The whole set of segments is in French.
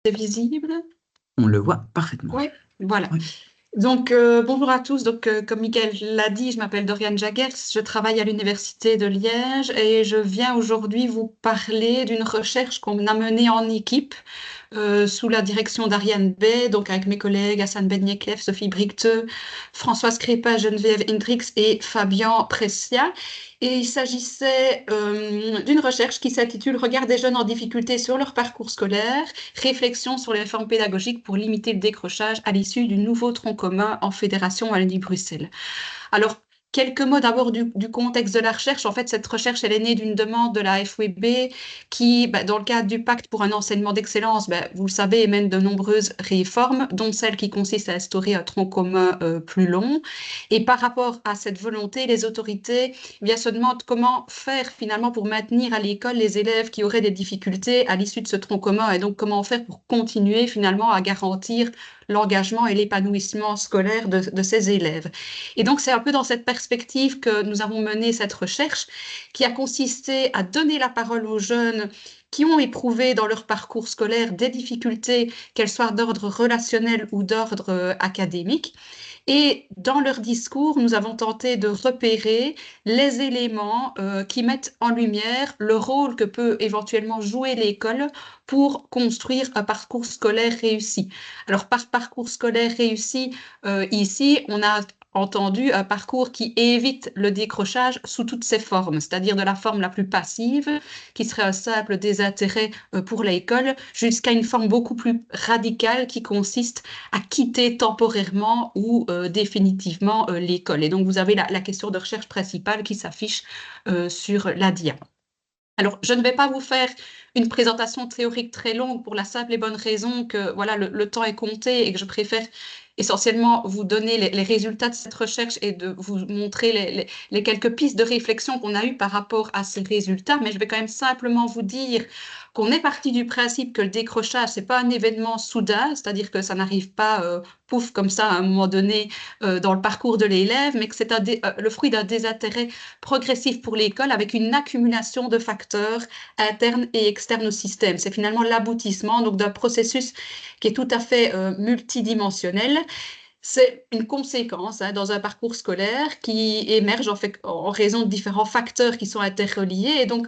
C'est visible? On le voit parfaitement. Oui, voilà. Oui. Donc, bonjour à tous. Donc, comme Mickaël l'a dit, je m'appelle Doriane Jaggers, je travaille à l'Université de Liège et je viens aujourd'hui vous parler d'une recherche qu'on a menée en équipe sous la direction d'Ariane Bay, donc avec mes collègues Hassan Benyekef, Sophie Bricteux, Françoise Crépin, Geneviève Hendrix et Fabien Pressia. Et il s'agissait d'une recherche qui s'intitule Regard des jeunes en difficulté sur leur parcours scolaire, réflexion sur les formes pédagogiques pour limiter le décrochage à l'issue du nouveau tronc commun en fédération Wallonie-Bruxelles. Alors, quelques mots d'abord du contexte de la recherche. En fait, cette recherche, elle est née d'une demande de la FWB qui, dans le cadre du pacte pour un enseignement d'excellence, vous le savez, mène de nombreuses réformes, dont celle qui consiste à instaurer un tronc commun plus long. Et par rapport à cette volonté, les autorités se demandent comment faire finalement pour maintenir à l'école les élèves qui auraient des difficultés à l'issue de ce tronc commun et donc comment faire pour continuer finalement à garantir l'engagement et l'épanouissement scolaire de ces élèves. Et donc, c'est un peu dans cette perspective que nous avons mené cette recherche qui a consisté à donner la parole aux jeunes qui ont éprouvé dans leur parcours scolaire des difficultés, qu'elles soient d'ordre relationnel ou d'ordre académique. Et dans leur discours, nous avons tenté de repérer les éléments qui mettent en lumière le rôle que peut éventuellement jouer l'école pour construire un parcours scolaire réussi. Alors, par parcours scolaire réussi, ici, on a entendu un parcours qui évite le décrochage sous toutes ses formes, c'est-à-dire de la forme la plus passive, qui serait un simple désintérêt pour l'école, jusqu'à une forme beaucoup plus radicale qui consiste à quitter temporairement ou définitivement l'école. Et donc, vous avez la question de recherche principale qui s'affiche sur la dia. Alors, je ne vais pas vous faire une présentation théorique très longue pour la simple et bonne raison que voilà, le temps est compté et que je préfère essentiellement vous donner les résultats de cette recherche et de vous montrer les quelques pistes de réflexion qu'on a eues par rapport à ces résultats. Mais je vais quand même simplement vous dire qu'on est parti du principe que le décrochage, c'est pas un événement soudain, c'est-à-dire que ça n'arrive pas pouf comme ça à un moment donné dans le parcours de l'élève, mais que c'est le fruit d'un désintérêt progressif pour l'école avec une accumulation de facteurs internes et externes au système. C'est finalement l'aboutissement donc d'un processus qui est tout à fait multidimensionnel. C'est une conséquence dans un parcours scolaire qui émerge en fait en raison de différents facteurs qui sont interreliés. Et donc,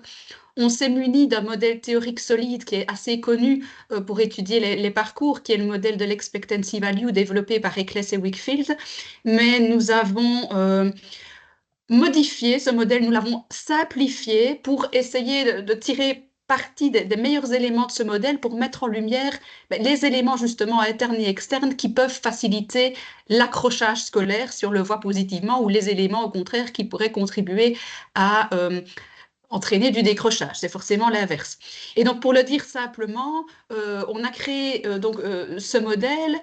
on s'est muni d'un modèle théorique solide qui est assez connu pour étudier les parcours, qui est le modèle de l'expectancy value développé par Eccles et Wakefield. Mais nous avons modifié ce modèle, nous l'avons simplifié pour essayer de tirer parti des meilleurs éléments de ce modèle pour mettre en lumière les éléments justement internes et externes qui peuvent faciliter l'accrochage scolaire, si on le voit positivement, ou les éléments au contraire qui pourraient contribuer à entraîner du décrochage. C'est forcément l'inverse. Et donc, pour le dire simplement, on a créé ce modèle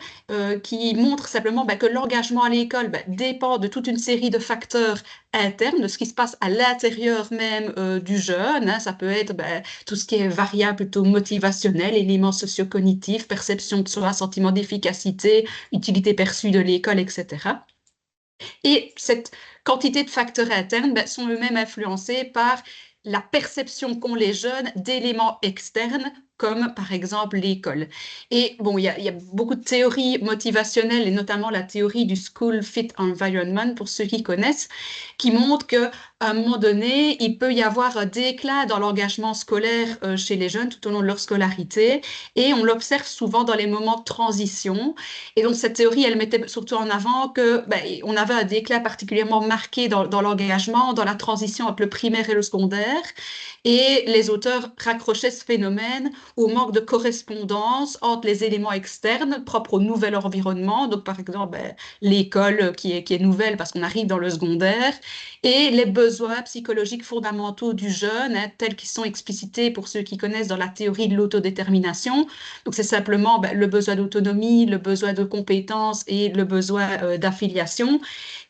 qui montre simplement que l'engagement à l'école dépend de toute une série de facteurs internes, de ce qui se passe à l'intérieur même du jeune. Ça peut être tout ce qui est variable plutôt motivationnel, éléments socio-cognitifs, perception de soi, sentiment d'efficacité, utilité perçue de l'école, etc. Et cette quantité de facteurs internes sont eux-mêmes influencés par la perception qu'ont les jeunes d'éléments externes, comme par exemple l'école. Et bon, il y a beaucoup de théories motivationnelles, et notamment la théorie du School Fit Environment, pour ceux qui connaissent, qui montre qu'à un moment donné, il peut y avoir un déclin dans l'engagement scolaire chez les jeunes tout au long de leur scolarité, et on l'observe souvent dans les moments de transition. Et donc, cette théorie, elle mettait surtout en avant que on avait un déclin particulièrement marqué dans l'engagement, dans la transition entre le primaire et le secondaire. Et les auteurs raccrochaient ce phénomène au manque de correspondance entre les éléments externes propres au nouvel environnement, donc par exemple l'école qui est nouvelle parce qu'on arrive dans le secondaire, et les besoins psychologiques fondamentaux du jeune, tels qu'ils sont explicités pour ceux qui connaissent dans la théorie de l'autodétermination. Donc c'est simplement le besoin d'autonomie, le besoin de compétences et le besoin d'affiliation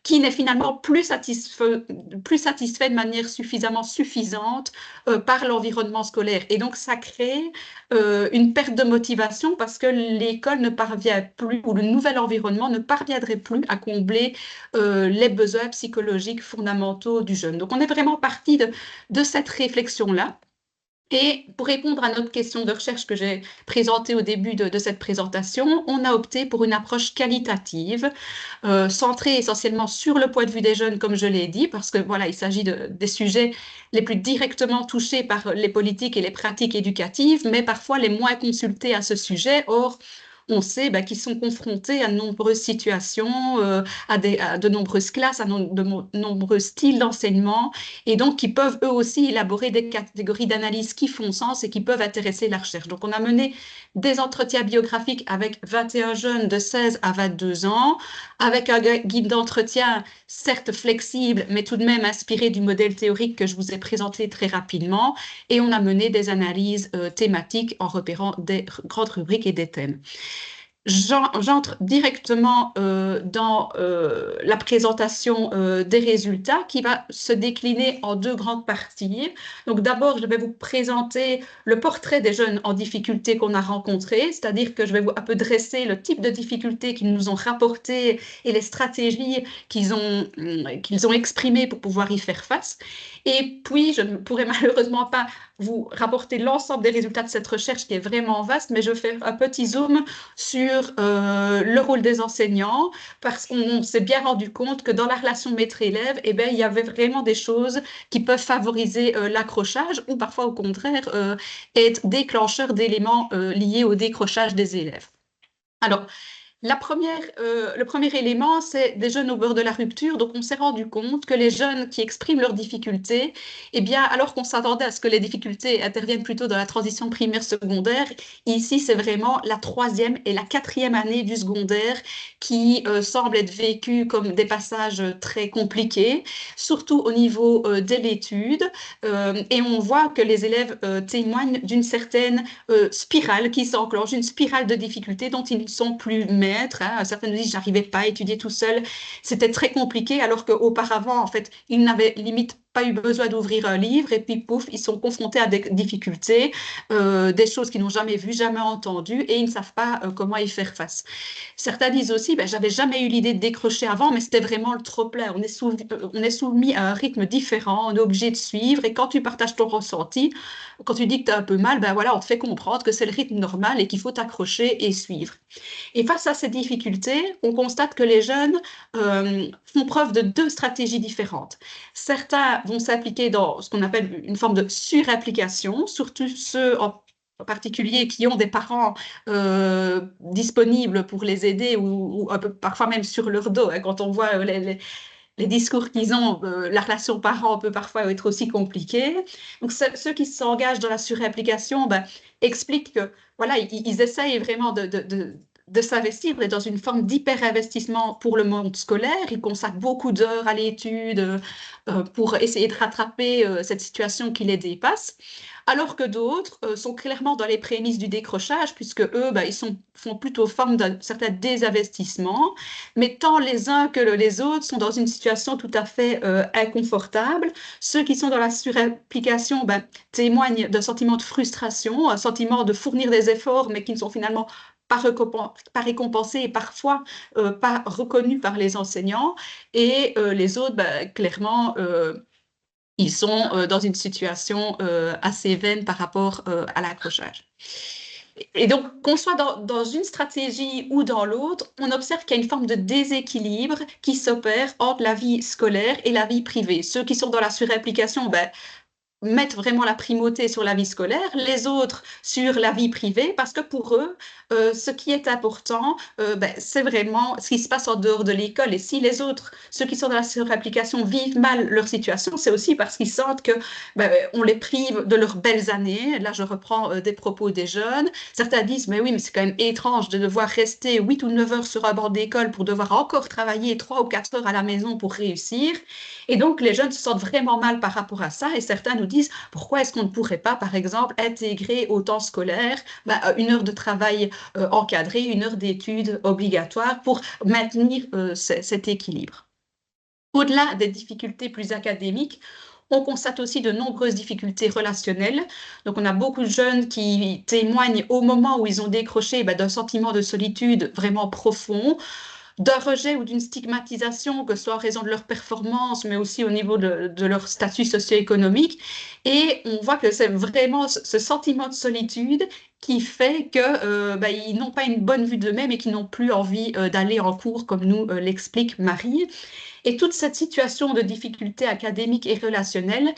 qui n'est finalement plus satisfait de manière suffisamment suffisante par l'environnement scolaire. Et donc, ça crée une perte de motivation parce que l'école ne parvient plus, ou le nouvel environnement ne parviendrait plus à combler les besoins psychologiques fondamentaux du jeune. Donc, on est vraiment parti de cette réflexion-là. Et pour répondre à notre question de recherche que j'ai présentée au début de cette présentation, on a opté pour une approche qualitative, centrée essentiellement sur le point de vue des jeunes, comme je l'ai dit, parce que voilà, il s'agit des sujets les plus directement touchés par les politiques et les pratiques éducatives, mais parfois les moins consultés à ce sujet. Or, on sait qu'ils sont confrontés à de nombreuses situations, à de nombreuses classes, à de nombreux styles d'enseignement, et donc qui peuvent eux aussi élaborer des catégories d'analyse qui font sens et qui peuvent intéresser la recherche. Donc on a mené des entretiens biographiques avec 21 jeunes de 16 à 22 ans, avec un guide d'entretien certes flexible, mais tout de même inspiré du modèle théorique que je vous ai présenté très rapidement, et on a mené des analyses thématiques en repérant des grandes rubriques et des thèmes. J'entre directement dans la présentation des résultats qui va se décliner en deux grandes parties. Donc d'abord, je vais vous présenter le portrait des jeunes en difficulté qu'on a rencontrés, c'est-à-dire que je vais un peu dresser le type de difficultés qu'ils nous ont rapportées et les stratégies qu'ils ont exprimées pour pouvoir y faire face. Et puis, je ne pourrai malheureusement pas vous rapporter l'ensemble des résultats de cette recherche qui est vraiment vaste, mais je fais un petit zoom sur le rôle des enseignants, parce qu'on s'est bien rendu compte que dans la relation maître-élève, il y avait vraiment des choses qui peuvent favoriser l'accrochage ou parfois au contraire être déclencheurs d'éléments liés au décrochage des élèves. Alors, le premier élément, c'est des jeunes au bord de la rupture. Donc, on s'est rendu compte que les jeunes qui expriment leurs difficultés, alors qu'on s'attendait à ce que les difficultés interviennent plutôt dans la transition primaire-secondaire, ici, c'est vraiment la troisième et la quatrième année du secondaire qui semblent être vécues comme des passages très compliqués, surtout au niveau de l'étude. Et on voit que les élèves témoignent d'une certaine spirale qui s'enclenche, une spirale de difficultés dont ils ne sont plus maîtres. Certains nous disent, j'arrivais pas à étudier tout seul, c'était très compliqué, alors qu'auparavant, en fait, ils n'avaient limite pas eu besoin d'ouvrir un livre, et puis pouf, ils sont confrontés à des difficultés, des choses qu'ils n'ont jamais vues, jamais entendues, et ils ne savent pas comment y faire face. Certains disent aussi, j'avais jamais eu l'idée de décrocher avant, mais c'était vraiment le trop-plein. On est soumis à un rythme différent, on est obligé de suivre, et quand tu partages ton ressenti, quand tu dis que tu as un peu mal, voilà, on te fait comprendre que c'est le rythme normal et qu'il faut t'accrocher et suivre. Et face à ces difficultés, on constate que les jeunes font preuve de deux stratégies différentes. Certains vont s'appliquer dans ce qu'on appelle une forme de surapplication, surtout ceux en particulier qui ont des parents disponibles pour les aider ou un peu, parfois même sur leur dos. Quand on voit les discours qu'ils ont, la relation parent peut parfois être aussi compliquée. Donc, ceux qui s'engagent dans la surapplication expliquent que voilà, ils essayent vraiment de s'investir, d'être dans une forme d'hyper-investissement pour le monde scolaire. Ils consacrent beaucoup d'heures à l'étude pour essayer de rattraper cette situation qui les dépasse, alors que d'autres sont clairement dans les prémices du décrochage, puisque eux, font plutôt forme d'un certain désinvestissement, mais tant les uns que les autres sont dans une situation tout à fait inconfortable. Ceux qui sont dans la surapplication témoignent d'un sentiment de frustration, un sentiment de fournir des efforts, mais qui ne sont finalement pas récompensés et parfois pas reconnus par les enseignants. Et les autres, clairement, ils sont dans une situation assez vaine par rapport à l'accrochage. Et donc, qu'on soit dans une stratégie ou dans l'autre, on observe qu'il y a une forme de déséquilibre qui s'opère entre la vie scolaire et la vie privée. Ceux qui sont dans la surapplication, mettent vraiment la primauté sur la vie scolaire, les autres sur la vie privée, parce que pour eux, ce qui est important, c'est vraiment ce qui se passe en dehors de l'école. Et si les autres, ceux qui sont dans la surapplication, vivent mal leur situation, c'est aussi parce qu'ils sentent que on les prive de leurs belles années. Là, je reprends des propos des jeunes. Certains disent, mais oui, mais c'est quand même étrange de devoir rester 8 ou 9 heures sur un banc d'école pour devoir encore travailler 3 ou 4 heures à la maison pour réussir. Et donc, les jeunes se sentent vraiment mal par rapport à ça, et certains nous disent pourquoi est-ce qu'on ne pourrait pas, par exemple, intégrer au temps scolaire une heure de travail encadré, une heure d'études obligatoire pour maintenir cet équilibre. Au-delà des difficultés plus académiques, on constate aussi de nombreuses difficultés relationnelles. Donc, on a beaucoup de jeunes qui témoignent au moment où ils ont décroché d'un sentiment de solitude vraiment profond. d'un rejet ou d'une stigmatisation, que ce soit en raison de leur performance, mais aussi au niveau de leur statut socio-économique. Et on voit que c'est vraiment ce sentiment de solitude qui fait que ils n'ont pas une bonne vue d'eux-mêmes et qu'ils n'ont plus envie d'aller en cours, comme nous l'explique Marie. Et toute cette situation de difficulté académique et relationnelle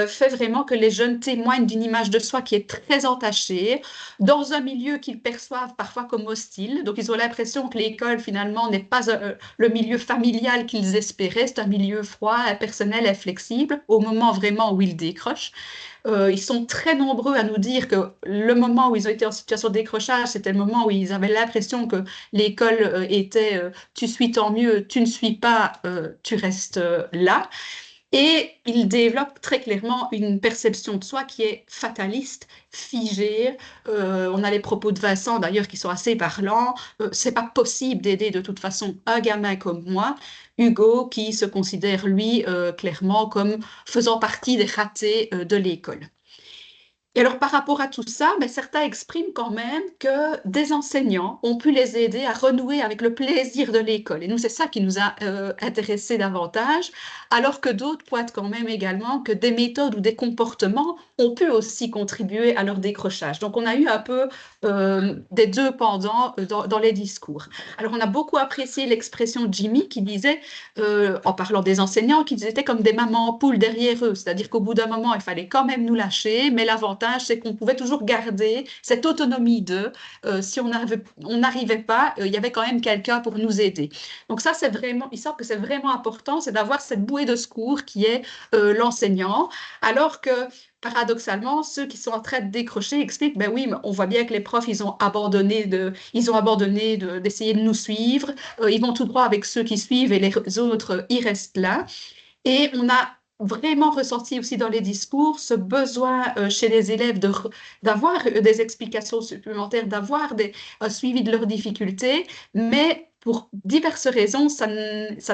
fait vraiment que les jeunes témoignent d'une image de soi qui est très entachée, dans un milieu qu'ils perçoivent parfois comme hostile. Donc, ils ont l'impression que l'école, finalement, n'est pas le milieu familial qu'ils espéraient. C'est un milieu froid, impersonnel, inflexible, au moment vraiment où ils décrochent. Ils sont très nombreux à nous dire que le moment où ils ont été en situation de décrochage, c'était le moment où ils avaient l'impression que l'école était tu suis tant mieux, tu ne suis pas, tu restes là. Et ils développent très clairement une perception de soi qui est fataliste, figée. On a les propos de Vincent d'ailleurs qui sont assez parlants. C'est pas possible d'aider de toute façon un gamin comme moi. Hugo qui se considère lui clairement comme faisant partie des ratés de l'école. Et alors, par rapport à tout ça, certains expriment quand même que des enseignants ont pu les aider à renouer avec le plaisir de l'école. Et nous, c'est ça qui nous a intéressés davantage, alors que d'autres pointent quand même également que des méthodes ou des comportements ont pu aussi contribuer à leur décrochage. Donc, on a eu un peu des deux pendants dans les discours. Alors, on a beaucoup apprécié l'expression de Jimmy qui disait, en parlant des enseignants, qu'ils étaient comme des mamans en poule derrière eux, c'est-à-dire qu'au bout d'un moment, il fallait quand même nous lâcher, mais l'avantage, c'est qu'on pouvait toujours garder cette autonomie d'eux. Si on n'arrivait pas, il y avait quand même quelqu'un pour nous aider. Donc ça, c'est vraiment, il semble que c'est vraiment important, c'est d'avoir cette bouée de secours qui est l'enseignant, alors que paradoxalement, ceux qui sont en train de décrocher expliquent, ben oui, mais on voit bien que les profs, ils ont abandonné d'essayer de nous suivre, ils vont tout droit avec ceux qui suivent et les autres, ils restent là. Et on a vraiment ressenti aussi dans les discours ce besoin chez les élèves d'avoir des explications supplémentaires, d'avoir un suivi de leurs difficultés, mais pour diverses raisons, ça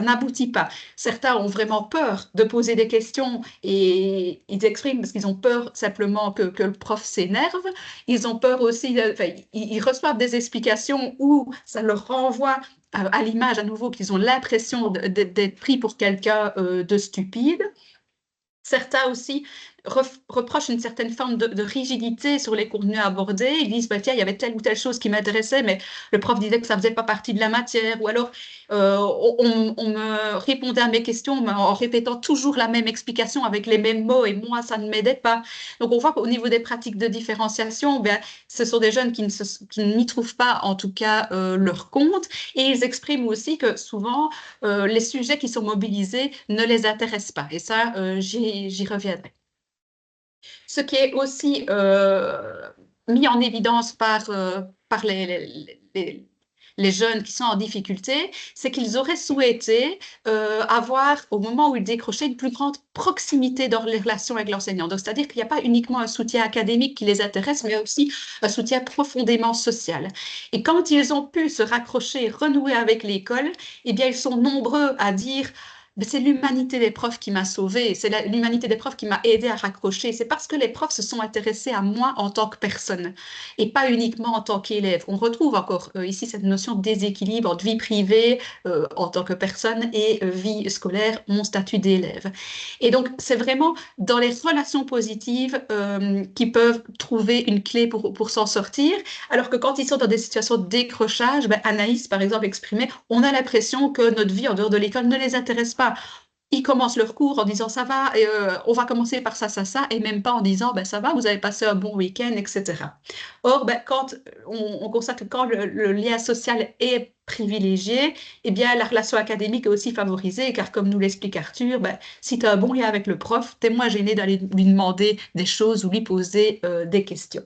n'aboutit pas. Certains ont vraiment peur de poser des questions et ils expriment parce qu'ils ont peur simplement que le prof s'énerve. Ils ont peur aussi, ils reçoivent des explications où ça leur renvoie à l'image à nouveau qu'ils ont l'impression d'être pris pour quelqu'un de stupide. Certains aussi reprochent une certaine forme de rigidité sur les contenus abordés. Ils disent, bah, tiens, il y avait telle ou telle chose qui m'intéressait, mais le prof disait que ça ne faisait pas partie de la matière. Ou alors, on me répondait à mes questions mais en répétant toujours la même explication avec les mêmes mots, et moi, ça ne m'aidait pas. Donc, on voit qu'au niveau des pratiques de différenciation, ben, ce sont des jeunes qui n'y trouvent pas, en tout cas, leur compte. Et ils expriment aussi que souvent, les sujets qui sont mobilisés ne les intéressent pas. Et ça, j'y reviendrai. Ce qui est aussi mis en évidence par les jeunes qui sont en difficulté, c'est qu'ils auraient souhaité avoir, au moment où ils décrochaient, une plus grande proximité dans les relations avec l'enseignant. Donc, c'est-à-dire qu'il n'y a pas uniquement un soutien académique qui les intéresse, mais aussi un soutien profondément social. Et quand ils ont pu se raccrocher, renouer avec l'école, eh bien, ils sont nombreux à dire c'est l'humanité des profs qui m'a sauvée, c'est l'humanité des profs qui m'a aidé à raccrocher. C'est parce que les profs se sont intéressés à moi en tant que personne et pas uniquement en tant qu'élève. On retrouve encore ici cette notion de déséquilibre entre vie privée en tant que personne et vie scolaire, mon statut d'élève. Et donc, c'est vraiment dans les relations positives qui peuvent trouver une clé pour s'en sortir. Alors que quand ils sont dans des situations de décrochage, Anaïs, par exemple, exprimait, on a l'impression que notre vie en dehors de l'école ne les intéresse pas. Ils commencent leur cours en disant ça va, on va commencer par ça, ça, ça, et même pas en disant ça va, vous avez passé un bon week-end, etc. Or, quand on constate que quand le lien social est privilégié, eh bien, la relation académique est aussi favorisée, car comme nous l'explique Arthur, si tu as un bon lien avec le prof, tu es moins gêné d'aller lui demander des choses ou lui poser des questions.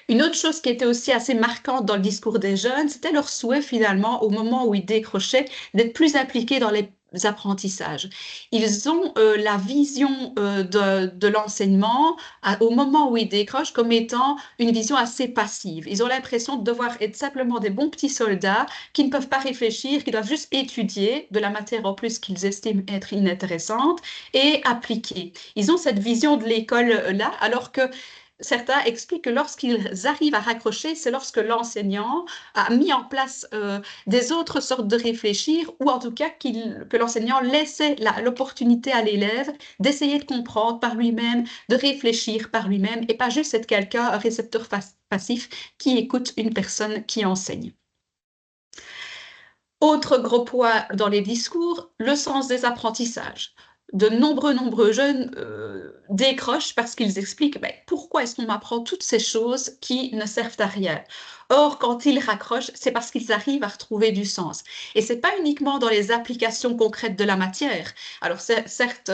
Une autre chose qui était aussi assez marquante dans le discours des jeunes, c'était leur souhait finalement, au moment où ils décrochaient, d'être plus impliqués dans les apprentissages. Ils ont la vision de l'enseignement au moment où ils décrochent comme étant une vision assez passive. Ils ont l'impression de devoir être simplement des bons petits soldats qui ne peuvent pas réfléchir, qui doivent juste étudier de la matière en plus qu'ils estiment être inintéressante et appliquer. Ils ont cette vision de l'école là, alors que certains expliquent que lorsqu'ils arrivent à raccrocher, c'est lorsque l'enseignant a mis en place des autres sortes de réfléchir, ou en tout cas que l'enseignant laissait l'opportunité à l'élève d'essayer de comprendre par lui-même, de réfléchir par lui-même, et pas juste être quelqu'un, un récepteur passif qui écoute une personne qui enseigne. Autre gros poids dans les discours, le sens des apprentissages. De nombreux jeunes décrochent parce qu'ils expliquent pourquoi est-ce qu'on m'apprend toutes ces choses qui ne servent à rien. Or, quand ils raccrochent, c'est parce qu'ils arrivent à retrouver du sens. Et c'est pas uniquement dans les applications concrètes de la matière. Alors, certes,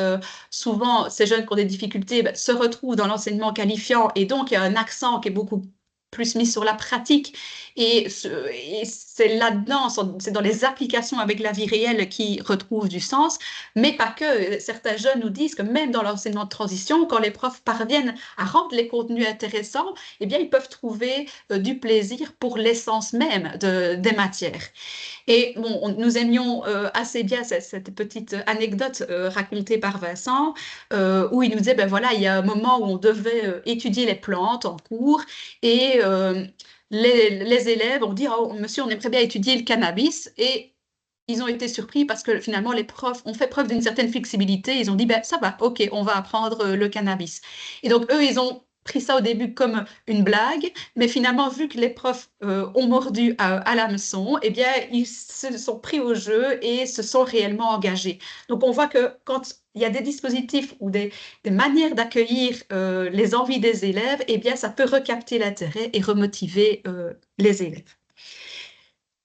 souvent, ces jeunes qui ont des difficultés se retrouvent dans l'enseignement qualifiant et donc il y a un accent qui est beaucoup plus mis sur la pratique. Et c'est là-dedans, c'est dans les applications avec la vie réelle qui retrouvent du sens, mais pas que. Certains jeunes nous disent que même dans l'enseignement de transition, quand les profs parviennent à rendre les contenus intéressants, eh bien, ils peuvent trouver du plaisir pour l'essence même des matières. Et bon, nous aimions assez bien cette petite anecdote racontée par Vincent, où il nous disait, ben voilà, il y a un moment où on devait étudier les plantes en cours, et les élèves ont dit, oh, monsieur, on aimerait bien étudier le cannabis, et ils ont été surpris parce que finalement, les profs ont fait preuve d'une certaine flexibilité. Ils ont dit, ben, ça va, ok, on va apprendre le cannabis. Et donc, eux, ils ont pris ça au début comme une blague, mais finalement, vu que les profs ont mordu à l'hameçon, eh bien, ils se sont pris au jeu et se sont réellement engagés. Donc, on voit que quand il y a des dispositifs ou des manières d'accueillir les envies des élèves, eh bien, ça peut recapter l'intérêt et remotiver les élèves.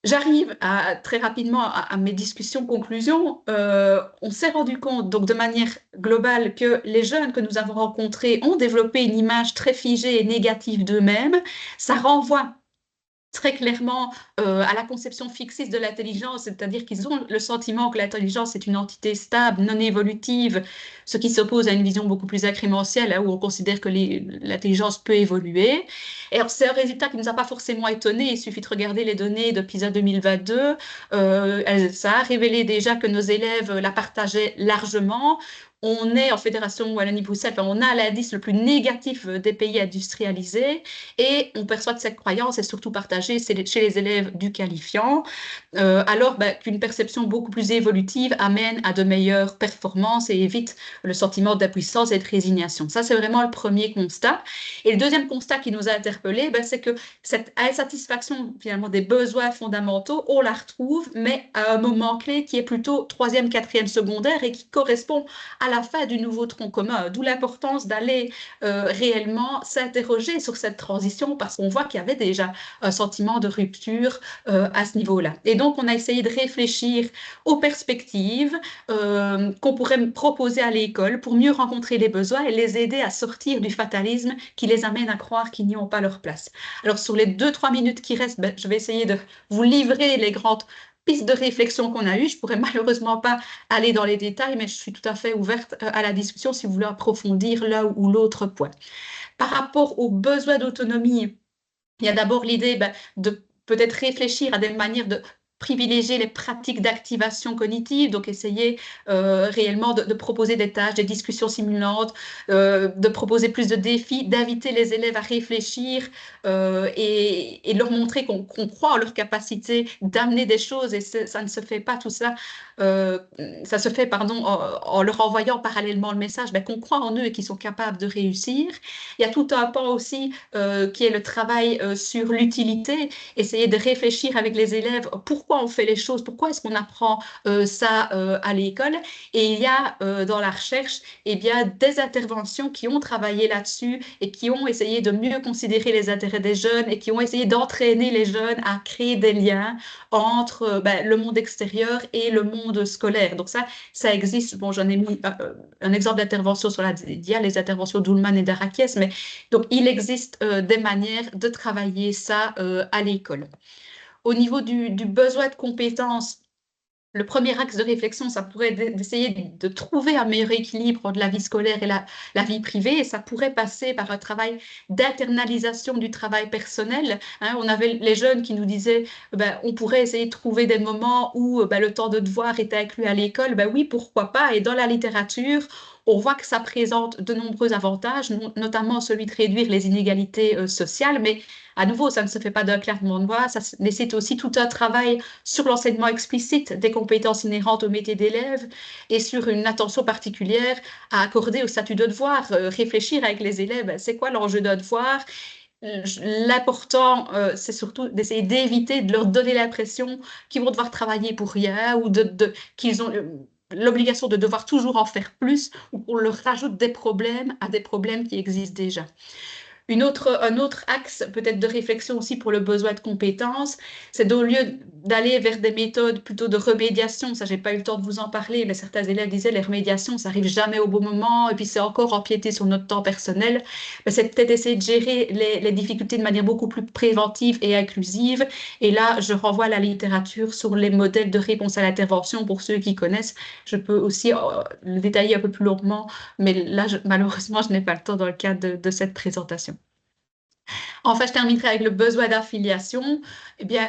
J'arrive très rapidement à mes discussions conclusions. On s'est rendu compte, donc de manière globale, que les jeunes que nous avons rencontrés ont développé une image très figée et négative d'eux-mêmes. Ça renvoie très clairement à la conception fixiste de l'intelligence, c'est-à-dire qu'ils ont le sentiment que l'intelligence est une entité stable, non évolutive, ce qui s'oppose à une vision beaucoup plus incrémentielle, où on considère que l'intelligence peut évoluer. Et alors, c'est un résultat qui ne nous a pas forcément étonnés. Il suffit de regarder les données de PISA 2022. Ça a révélé déjà que nos élèves la partageaient largement. On est en Fédération Wallonie-Bruxelles, on a l'indice le plus négatif des pays industrialisés, et on perçoit que cette croyance est surtout partagée chez les élèves du qualifiant, alors qu'une perception beaucoup plus évolutive amène à de meilleures performances et évite le sentiment d'impuissance et de résignation. Ça, c'est vraiment le premier constat. Et le deuxième constat qui nous a interpellés, c'est que cette insatisfaction finalement des besoins fondamentaux, on la retrouve, mais à un moment clé qui est plutôt troisième, quatrième secondaire et qui correspond à la fin du nouveau tronc commun, d'où l'importance d'aller réellement s'interroger sur cette transition, parce qu'on voit qu'il y avait déjà un sentiment de rupture à ce niveau-là. Et donc, on a essayé de réfléchir aux perspectives qu'on pourrait proposer à l'école pour mieux rencontrer les besoins et les aider à sortir du fatalisme qui les amène à croire qu'ils n'y ont pas leur place. Alors, sur les 2-3 minutes qui restent, je vais essayer de vous livrer les grandes pistes de réflexion qu'on a eues. Je ne pourrais malheureusement pas aller dans les détails, mais je suis tout à fait ouverte à la discussion si vous voulez approfondir l'un ou l'autre point. Par rapport aux besoins d'autonomie, il y a d'abord l'idée de peut-être réfléchir à des manières de privilégier les pratiques d'activation cognitive, donc essayer réellement de proposer des tâches, des discussions simulantes, de proposer plus de défis, d'inviter les élèves à réfléchir et leur montrer qu'on croit en leur capacité d'amener des choses, et ça ne se fait pas tout ça, ça se fait en leur envoyant parallèlement le message qu'on croit en eux et qu'ils sont capables de réussir. Il y a tout un pan aussi qui est le travail sur l'utilité, essayer de réfléchir avec les élèves pourquoi on fait les choses, pourquoi est-ce qu'on apprend ça à l'école. Et il y a dans la recherche des interventions qui ont travaillé là-dessus et qui ont essayé de mieux considérer les intérêts des jeunes et qui ont essayé d'entraîner les jeunes à créer des liens entre le monde extérieur et le monde scolaire. Donc ça existe. Bon, j'en ai mis un exemple d'intervention sur la DIA, les interventions d'Ullmann et d'Arakies, mais donc il existe des manières de travailler ça à l'école. Au niveau du besoin de compétences, le premier axe de réflexion, ça pourrait être d'essayer de trouver un meilleur équilibre entre la vie scolaire et la vie privée. Et ça pourrait passer par un travail d'internalisation du travail personnel. On avait les jeunes qui nous disaient on pourrait essayer de trouver des moments où le temps de devoir est inclus à l'école. Oui, pourquoi pas. Et dans la littérature, on voit que ça présente de nombreux avantages, notamment celui de réduire les inégalités sociales, mais à nouveau, ça ne se fait pas d'un claquement de doigts, ça nécessite aussi tout un travail sur l'enseignement explicite des compétences inhérentes au métier d'élève et sur une attention particulière à accorder au statut de devoir, réfléchir avec les élèves, c'est quoi l'enjeu d'un devoir? L'important, c'est surtout d'essayer d'éviter de leur donner l'impression qu'ils vont devoir travailler pour rien ou qu'ils ont l'obligation de devoir toujours en faire plus ou qu'on leur rajoute des problèmes à des problèmes qui existent déjà. Un autre axe peut-être de réflexion aussi pour le besoin de compétences, c'est d'au lieu d'aller vers des méthodes plutôt de remédiation, ça j'ai pas eu le temps de vous en parler, mais certains élèves disaient les remédiations, ça arrive jamais au bon moment et puis c'est encore empiéter sur notre temps personnel, mais c'est peut-être essayer de gérer les difficultés de manière beaucoup plus préventive et inclusive. Et là, je renvoie à la littérature sur les modèles de réponse à l'intervention pour ceux qui connaissent. Je peux aussi le détailler un peu plus longuement, mais là, malheureusement, je n'ai pas le temps dans le cadre de cette présentation. Enfin, je terminerai avec le besoin d'affiliation. Eh bien,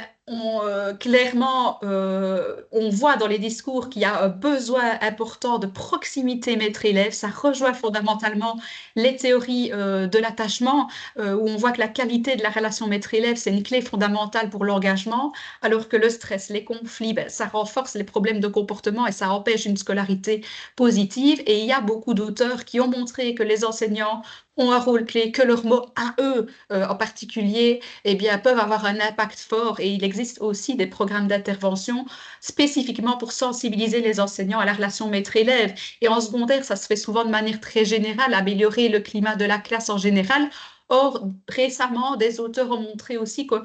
clairement, on voit dans les discours qu'il y a un besoin important de proximité maître-élève. Ça rejoint fondamentalement les théories de l'attachement, où on voit que la qualité de la relation maître-élève, c'est une clé fondamentale pour l'engagement, alors que le stress, les conflits, ben, ça renforce les problèmes de comportement et ça empêche une scolarité positive. Et il y a beaucoup d'auteurs qui ont montré que les enseignants ont un rôle clé, que leurs mots à eux en particulier, eh bien, peuvent avoir un impact fort. Et il existe aussi des programmes d'intervention spécifiquement pour sensibiliser les enseignants à la relation maître-élève. Et en secondaire, ça se fait souvent de manière très générale, améliorer le climat de la classe en général. Or, récemment, des auteurs ont montré aussi que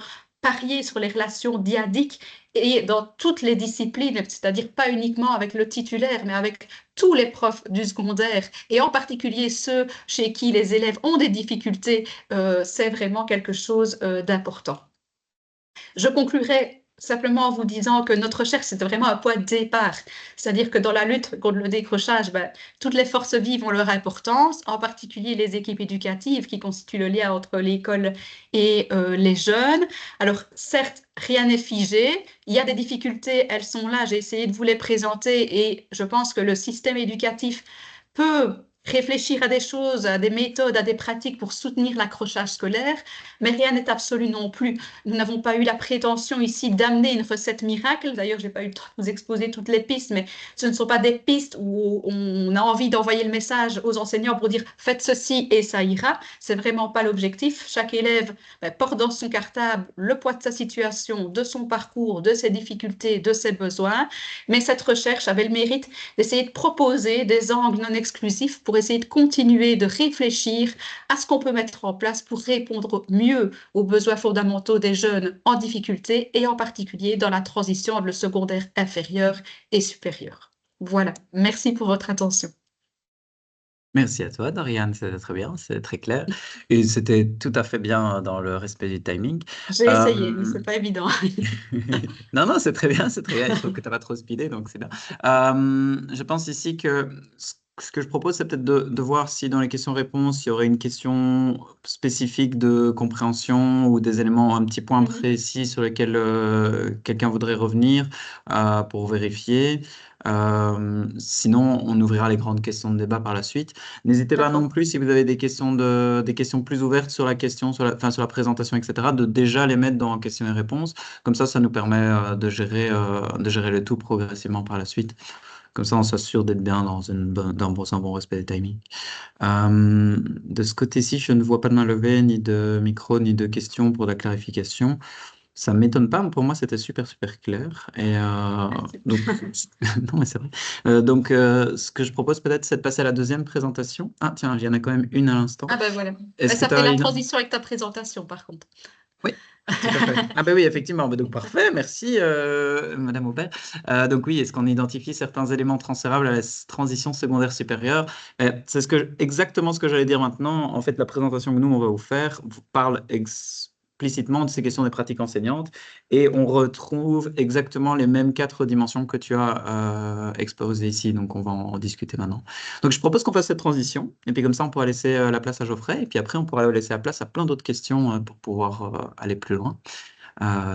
parier sur les relations dyadiques et dans toutes les disciplines, c'est-à-dire pas uniquement avec le titulaire, mais avec tous les profs du secondaire, et en particulier ceux chez qui les élèves ont des difficultés, c'est vraiment quelque chose d'important. Je conclurai simplement en vous disant que notre recherche, c'est vraiment un point de départ. C'est-à-dire que dans la lutte contre le décrochage, ben, toutes les forces vives ont leur importance, en particulier les équipes éducatives qui constituent le lien entre l'école et les jeunes. Alors, certes, rien n'est figé. Il y a des difficultés, elles sont là. J'ai essayé de vous les présenter et je pense que le système éducatif peut réfléchir à des choses, à des méthodes, à des pratiques pour soutenir l'accrochage scolaire, mais rien n'est absolu non plus. Nous n'avons pas eu la prétention ici d'amener une recette miracle. D'ailleurs, je n'ai pas eu le temps de vous exposer toutes les pistes, mais ce ne sont pas des pistes où on a envie d'envoyer le message aux enseignants pour dire faites ceci et ça ira. C'est vraiment pas l'objectif. Chaque élève porte dans son cartable le poids de sa situation, de son parcours, de ses difficultés, de ses besoins. Mais cette recherche avait le mérite d'essayer de proposer des angles non exclusifs pour essayer de continuer de réfléchir à ce qu'on peut mettre en place pour répondre mieux aux besoins fondamentaux des jeunes en difficulté et en particulier dans la transition entre le secondaire inférieur et supérieur. Voilà, merci pour votre attention. Merci à toi, Dorian, c'était très bien, c'est très clair. Et c'était tout à fait bien dans le respect du timing. J'ai essayé, mais c'est pas évident. Non, non, c'est très bien, c'est très bien. Je trouve que tu n'as pas trop speedé, donc c'est bien. Je pense ici que ce que je propose, c'est peut-être de voir si dans les questions-réponses, il y aurait une question spécifique de compréhension ou des éléments, un petit point précis sur lesquels quelqu'un voudrait revenir pour vérifier. Sinon, on ouvrira les grandes questions de débat par la suite. N'hésitez pas non plus, si vous avez des questions plus ouvertes sur la question, sur la présentation, etc., de déjà les mettre dans questions et réponses. Comme ça nous permet de gérer le tout progressivement par la suite. Comme ça, on s'assure d'être bien dans un bon respect des timings. De ce côté-ci, je ne vois pas de main levée, ni de micro, ni de questions pour la clarification. Ça ne m'étonne pas, mais pour moi, c'était super, super clair. Et donc, non, mais c'est vrai. Donc, ce que je propose peut-être, c'est de passer à la deuxième présentation. Ah, tiens, il y en a quand même une à l'instant. Ah ben voilà. Est-ce Ça que fait la une- transition avec ta présentation, par contre. Oui, tout à fait. Ah ben oui, effectivement. Donc, parfait. Merci, Madame Aubert. Donc oui, est-ce qu'on identifie certains éléments transférables à la transition secondaire supérieure? C'est exactement ce que j'allais dire maintenant. En fait, la présentation que nous, on va vous faire, vous parle explicitement de ces questions des pratiques enseignantes et on retrouve exactement les mêmes 4 dimensions que tu as exposées ici. Donc, on va en discuter maintenant. Donc, je propose qu'on fasse cette transition et puis comme ça, on pourra laisser la place à Geoffrey et puis après, on pourra laisser la place à plein d'autres questions pour pouvoir aller plus loin.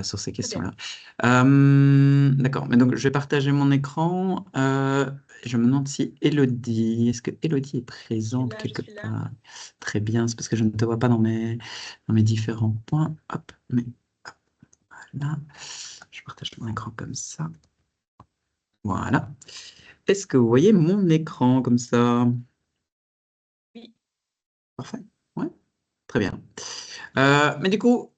sur ces Très bien. questions-là. D'accord, mais donc je vais partager mon écran. Je me demande si Elodie, est-ce que Elodie est présente Je quelque suis là. part? Très bien, c'est parce que je ne te vois pas dans mes différents points. Hop, mais hop, là, je partage mon écran comme ça. Voilà. Est-ce que vous voyez mon écran comme ça? Oui. Parfait. Ouais, très bien. Mais du coup,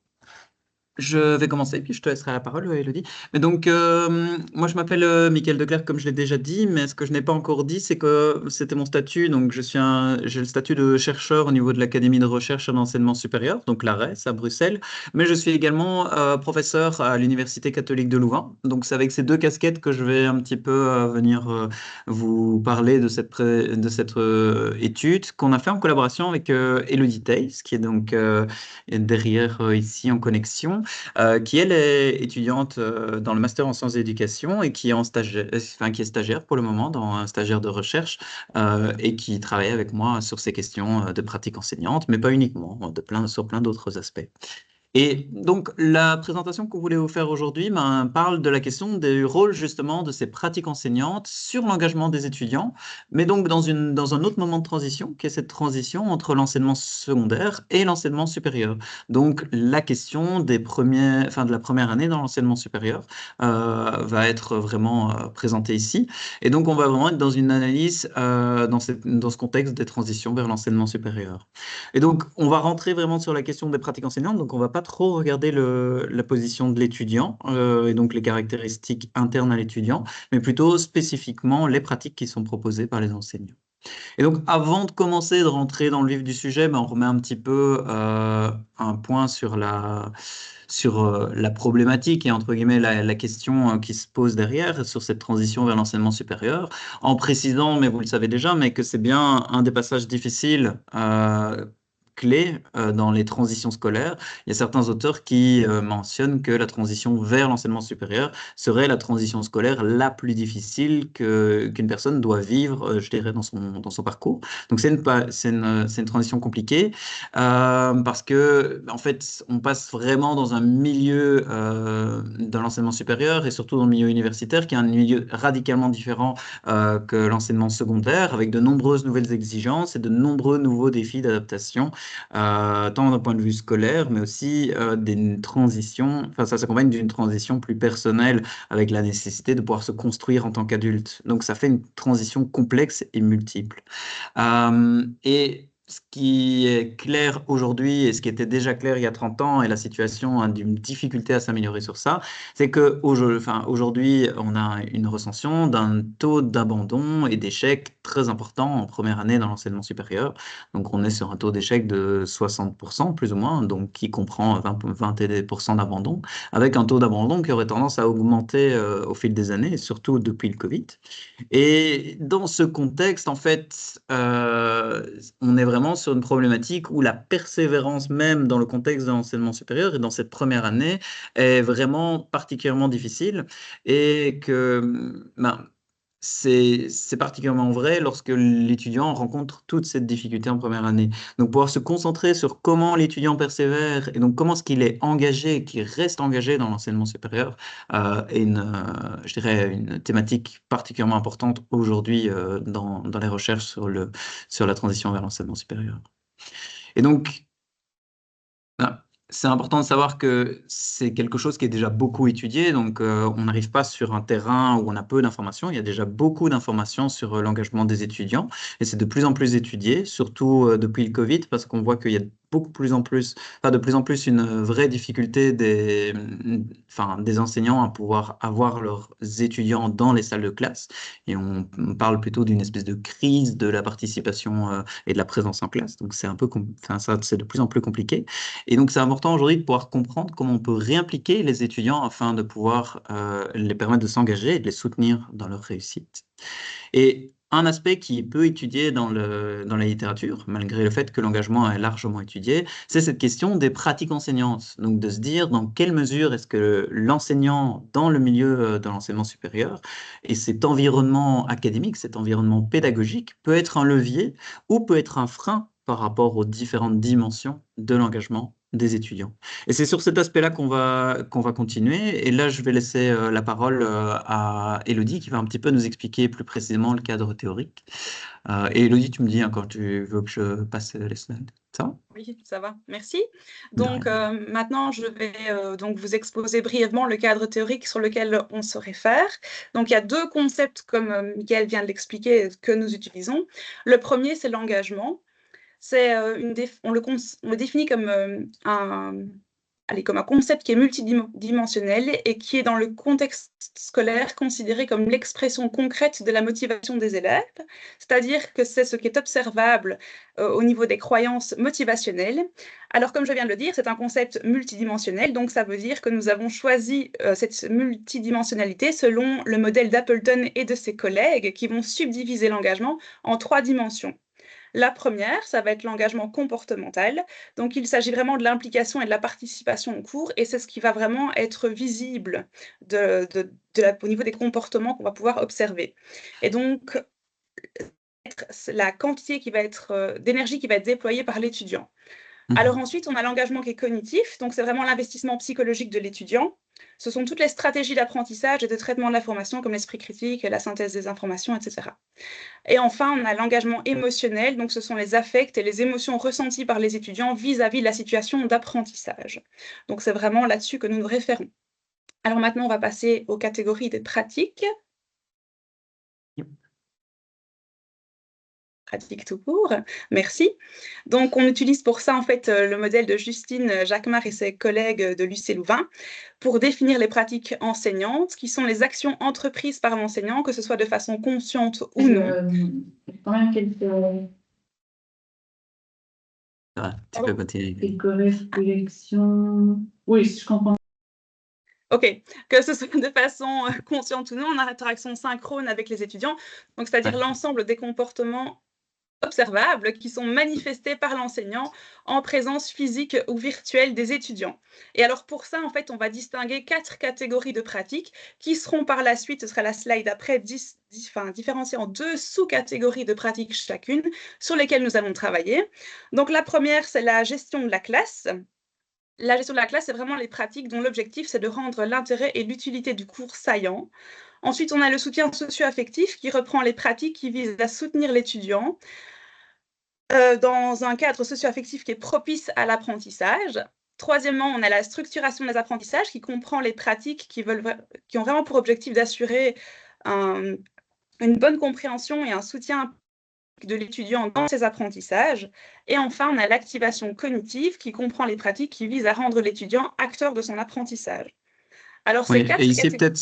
je vais commencer, puis je te laisserai la parole, Elodie. Mais donc, moi, je m'appelle Mickaël Declercq, comme je l'ai déjà dit, mais ce que je n'ai pas encore dit, c'est que c'était mon statut. Donc, j'ai le statut de chercheur au niveau de l'Académie de recherche et d'enseignement supérieur, donc l'ARES à Bruxelles. Mais je suis également professeur à l'Université catholique de Louvain. Donc, c'est avec ces deux casquettes que je vais un petit peu venir vous parler de cette étude qu'on a fait en collaboration avec Elodie Theys, qui est donc derrière ici en connexion, qui elle est étudiante dans le master en sciences d'éducation et qui est qui est stagiaire pour le moment, dans un stagiaire de recherche, et qui travaille avec moi sur ces questions de pratique enseignante, mais pas uniquement, sur plein d'autres aspects. Et donc, la présentation qu'on voulait vous faire aujourd'hui parle de la question du rôle justement de ces pratiques enseignantes sur l'engagement des étudiants, mais donc dans un autre moment de transition, qui est cette transition entre l'enseignement secondaire et l'enseignement supérieur. Donc, la question de la première année dans l'enseignement supérieur va être vraiment présentée ici. Et donc, on va vraiment être dans une analyse dans ce contexte des transitions vers l'enseignement supérieur. Et donc, on va rentrer vraiment sur la question des pratiques enseignantes. Donc, on va pas trop regarder la position de l'étudiant et donc les caractéristiques internes à l'étudiant, mais plutôt spécifiquement les pratiques qui sont proposées par les enseignants. Et donc, avant de commencer de rentrer dans le vif du sujet, on remet un petit peu un point sur la problématique et entre guillemets la question qui se pose derrière sur cette transition vers l'enseignement supérieur, en précisant, mais vous le savez déjà, mais que c'est bien un des passages difficiles clés dans les transitions scolaires. Il y a certains auteurs qui mentionnent que la transition vers l'enseignement supérieur serait la transition scolaire la plus difficile qu'une personne doit vivre, je dirais, dans son parcours. Donc c'est une transition compliquée parce que, en fait, on passe vraiment dans un milieu de l'enseignement supérieur et surtout dans le milieu universitaire qui est un milieu radicalement différent que l'enseignement secondaire, avec de nombreuses nouvelles exigences et de nombreux nouveaux défis d'adaptation, tant d'un point de vue scolaire, mais aussi des transitions, enfin ça s'accompagne d'une transition plus personnelle avec la nécessité de pouvoir se construire en tant qu'adulte. Donc ça fait une transition complexe et multiple. Et ce qui est clair aujourd'hui et ce qui était déjà clair il y a 30 ans et la situation a d'une difficulté à s'améliorer sur ça, c'est que aujourd'hui, on a une recension d'un taux d'abandon et d'échec très important en première année dans l'enseignement supérieur. Donc on est sur un taux d'échec de 60% plus ou moins, donc qui comprend 20% d'abandon, avec un taux d'abandon qui aurait tendance à augmenter au fil des années, et surtout depuis le Covid. Et dans ce contexte, en fait, on est vraiment sur une problématique où la persévérance même dans le contexte de l'enseignement supérieur et dans cette première année est vraiment particulièrement difficile et que c'est particulièrement vrai lorsque l'étudiant rencontre toute cette difficulté en première année. Donc pouvoir se concentrer sur comment l'étudiant persévère et donc comment est-ce qu'il est engagé, qu'il reste engagé dans l'enseignement supérieur est je dirais une thématique particulièrement importante aujourd'hui dans les recherches sur la transition vers l'enseignement supérieur. Et donc, c'est important de savoir que c'est quelque chose qui est déjà beaucoup étudié, donc on n'arrive pas sur un terrain où on a peu d'informations, il y a déjà beaucoup d'informations sur l'engagement des étudiants, et c'est de plus en plus étudié, surtout depuis le Covid, parce qu'on voit qu'il y a de plus en plus une vraie difficulté des enseignants à pouvoir avoir leurs étudiants dans les salles de classe, et on parle plutôt d'une espèce de crise de la participation et de la présence en classe, donc c'est un peu, ça, c'est de plus en plus compliqué. Et donc, c'est important aujourd'hui de pouvoir comprendre comment on peut réimpliquer les étudiants afin de pouvoir les permettre de s'engager et de les soutenir dans leur réussite. Et un aspect qui est peu étudié dans la littérature, malgré le fait que l'engagement est largement étudié, c'est cette question des pratiques enseignantes. Donc, de se dire dans quelle mesure est-ce que l'enseignant dans le milieu de l'enseignement supérieur et cet environnement académique, cet environnement pédagogique peut être un levier ou peut être un frein par rapport aux différentes dimensions de l'engagement des étudiants. Et c'est sur cet aspect-là qu'on va continuer. Et là, je vais laisser la parole à Élodie qui va un petit peu nous expliquer plus précisément le cadre théorique. Et Élodie, tu me dis quand tu veux que je passe les slides. Ça va? Oui, ça va, merci. De Donc rien. maintenant, je vais donc vous exposer brièvement le cadre théorique sur lequel on se réfère. Donc il y a deux concepts, comme Mickaël vient de l'expliquer, que nous utilisons. Le premier, c'est l'engagement. C'est on le définit comme comme un concept qui est multidimensionnel et qui est dans le contexte scolaire considéré comme l'expression concrète de la motivation des élèves, c'est-à-dire que c'est ce qui est observable au niveau des croyances motivationnelles. Alors, comme je viens de le dire, c'est un concept multidimensionnel, donc ça veut dire que nous avons choisi cette multidimensionnalité selon le modèle d'Appleton et de ses collègues qui vont subdiviser l'engagement en 3 dimensions. La première, ça va être l'engagement comportemental. Donc, il s'agit vraiment de l'implication et de la participation au cours, et c'est ce qui va vraiment être visible au niveau des comportements qu'on va pouvoir observer. Et donc, la quantité d'énergie qui va être déployée par l'étudiant. Alors ensuite, on a l'engagement qui est cognitif, donc c'est vraiment l'investissement psychologique de l'étudiant. Ce sont toutes les stratégies d'apprentissage et de traitement de l'information comme l'esprit critique, la synthèse des informations, etc. Et enfin, on a l'engagement émotionnel, donc ce sont les affects et les émotions ressenties par les étudiants vis-à-vis de la situation d'apprentissage. Donc c'est vraiment là-dessus que nous nous référons. Alors maintenant, on va passer aux catégories des pratiques. Pratique tout court, merci. Donc on utilise pour ça en fait le modèle de Justine Jacquemart et ses collègues de l'UC Louvain pour définir les pratiques enseignantes, qui sont les actions entreprises par l'enseignant, que ce soit de façon consciente ou non. Quand même quelques Tu peux continuer. réflexions. Oui, je comprends. Ok, que ce soit de façon consciente ou non, en interaction synchrone avec les étudiants, donc c'est-à-dire l'ensemble des comportements observables qui sont manifestés par l'enseignant en présence physique ou virtuelle des étudiants. Et alors pour ça, en fait, on va distinguer 4 catégories de pratiques qui seront par la suite, ce sera la slide après, différenciées en 2 sous-catégories de pratiques chacune sur lesquelles nous allons travailler. Donc la première, c'est la gestion de la classe. La gestion de la classe, c'est vraiment les pratiques dont l'objectif, c'est de rendre l'intérêt et l'utilité du cours saillants. Ensuite, on a le soutien socio-affectif qui reprend les pratiques qui visent à soutenir l'étudiant dans un cadre socio-affectif qui est propice à l'apprentissage. Troisièmement, on a la structuration des apprentissages qui comprend les pratiques qui ont vraiment pour objectif d'assurer une bonne compréhension et un soutien de l'étudiant dans ses apprentissages. Et enfin, on a l'activation cognitive qui comprend les pratiques qui visent à rendre l'étudiant acteur de son apprentissage. Alors, Oui, et ici, peut-être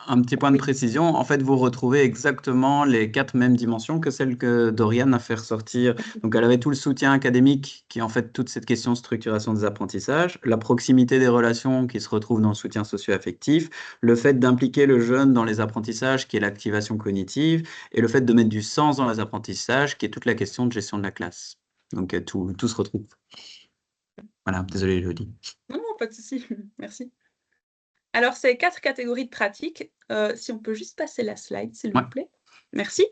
un petit point de précision. En fait, vous retrouvez exactement les 4 mêmes dimensions que celles que Doriane a fait ressortir. Donc, elle avait tout le soutien académique qui est en fait toute cette question de structuration des apprentissages, la proximité des relations qui se retrouve dans le soutien socio-affectif, le fait d'impliquer le jeune dans les apprentissages qui est l'activation cognitive, et le fait de mettre du sens dans les apprentissages qui est toute la question de gestion de la classe. Donc, tout se retrouve. Voilà, désolé, Elodie. Non, pas de souci, merci. Alors, ces 4 catégories de pratiques, si on peut juste passer la slide, s'il vous plaît. Merci.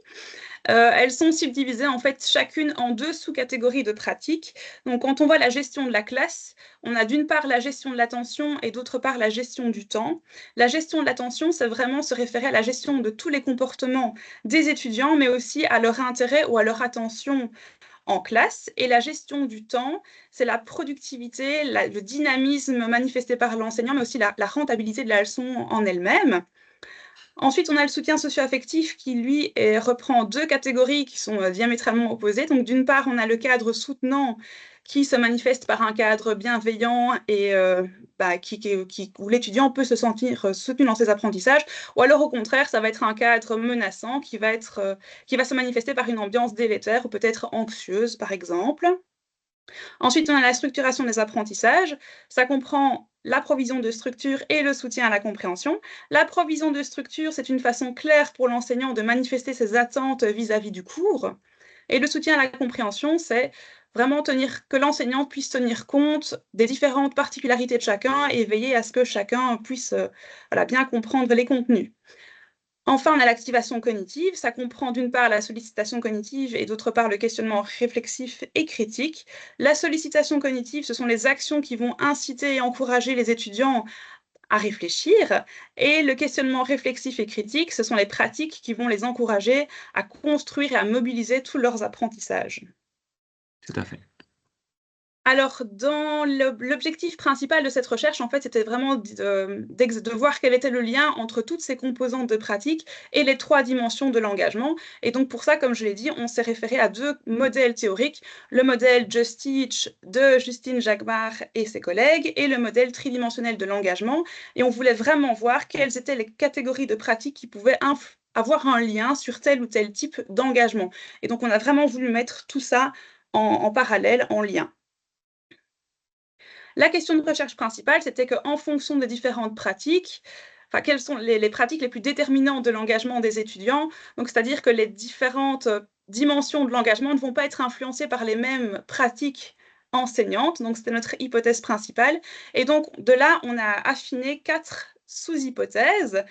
Elles sont subdivisées en fait chacune en 2 sous-catégories de pratiques. Donc, quand on voit la gestion de la classe, on a d'une part la gestion de l'attention et d'autre part la gestion du temps. La gestion de l'attention, c'est vraiment se référer à la gestion de tous les comportements des étudiants, mais aussi à leur intérêt ou à leur attention en classe. Et la gestion du temps, c'est la productivité, le dynamisme manifesté par l'enseignant, mais aussi la rentabilité de la leçon en elle-même. Ensuite, on a le soutien socio-affectif qui, lui, reprend 2 catégories qui sont diamétralement opposées. Donc, d'une part, on a le cadre soutenant qui se manifeste par un cadre bienveillant et où l'étudiant peut se sentir soutenu dans ses apprentissages. Ou alors, au contraire, ça va être un cadre menaçant qui va se manifester par une ambiance délétère ou peut-être anxieuse, par exemple. Ensuite, on a la structuration des apprentissages. Ça comprend la provision de structure et le soutien à la compréhension. La provision de structure, c'est une façon claire pour l'enseignant de manifester ses attentes vis-à-vis du cours. Et le soutien à la compréhension, c'est vraiment que l'enseignant puisse tenir compte des différentes particularités de chacun et veiller à ce que chacun puisse bien comprendre les contenus. Enfin, on a l'activation cognitive. Ça comprend d'une part la sollicitation cognitive et d'autre part le questionnement réflexif et critique. La sollicitation cognitive, ce sont les actions qui vont inciter et encourager les étudiants à réfléchir. Et le questionnement réflexif et critique, ce sont les pratiques qui vont les encourager à construire et à mobiliser tous leurs apprentissages. Tout à fait. Alors, dans l'objectif principal de cette recherche, en fait, c'était vraiment de voir quel était le lien entre toutes ces composantes de pratique et les 3 dimensions de l'engagement. Et donc, pour ça, comme je l'ai dit, on s'est référé à 2 modèles théoriques, le modèle Just Teach de Justine Jacquemart et ses collègues, et le modèle tridimensionnel de l'engagement. Et on voulait vraiment voir quelles étaient les catégories de pratiques qui pouvaient avoir un lien sur tel ou tel type d'engagement. Et donc, on a vraiment voulu mettre tout ça en parallèle, en lien. La question de recherche principale, c'était qu'en fonction des différentes pratiques, quelles sont les pratiques les plus déterminantes de l'engagement des étudiants, donc c'est-à-dire que les différentes dimensions de l'engagement ne vont pas être influencées par les mêmes pratiques enseignantes, donc c'était notre hypothèse principale. Et donc de là, on a affiné 4 sous-hypothèses.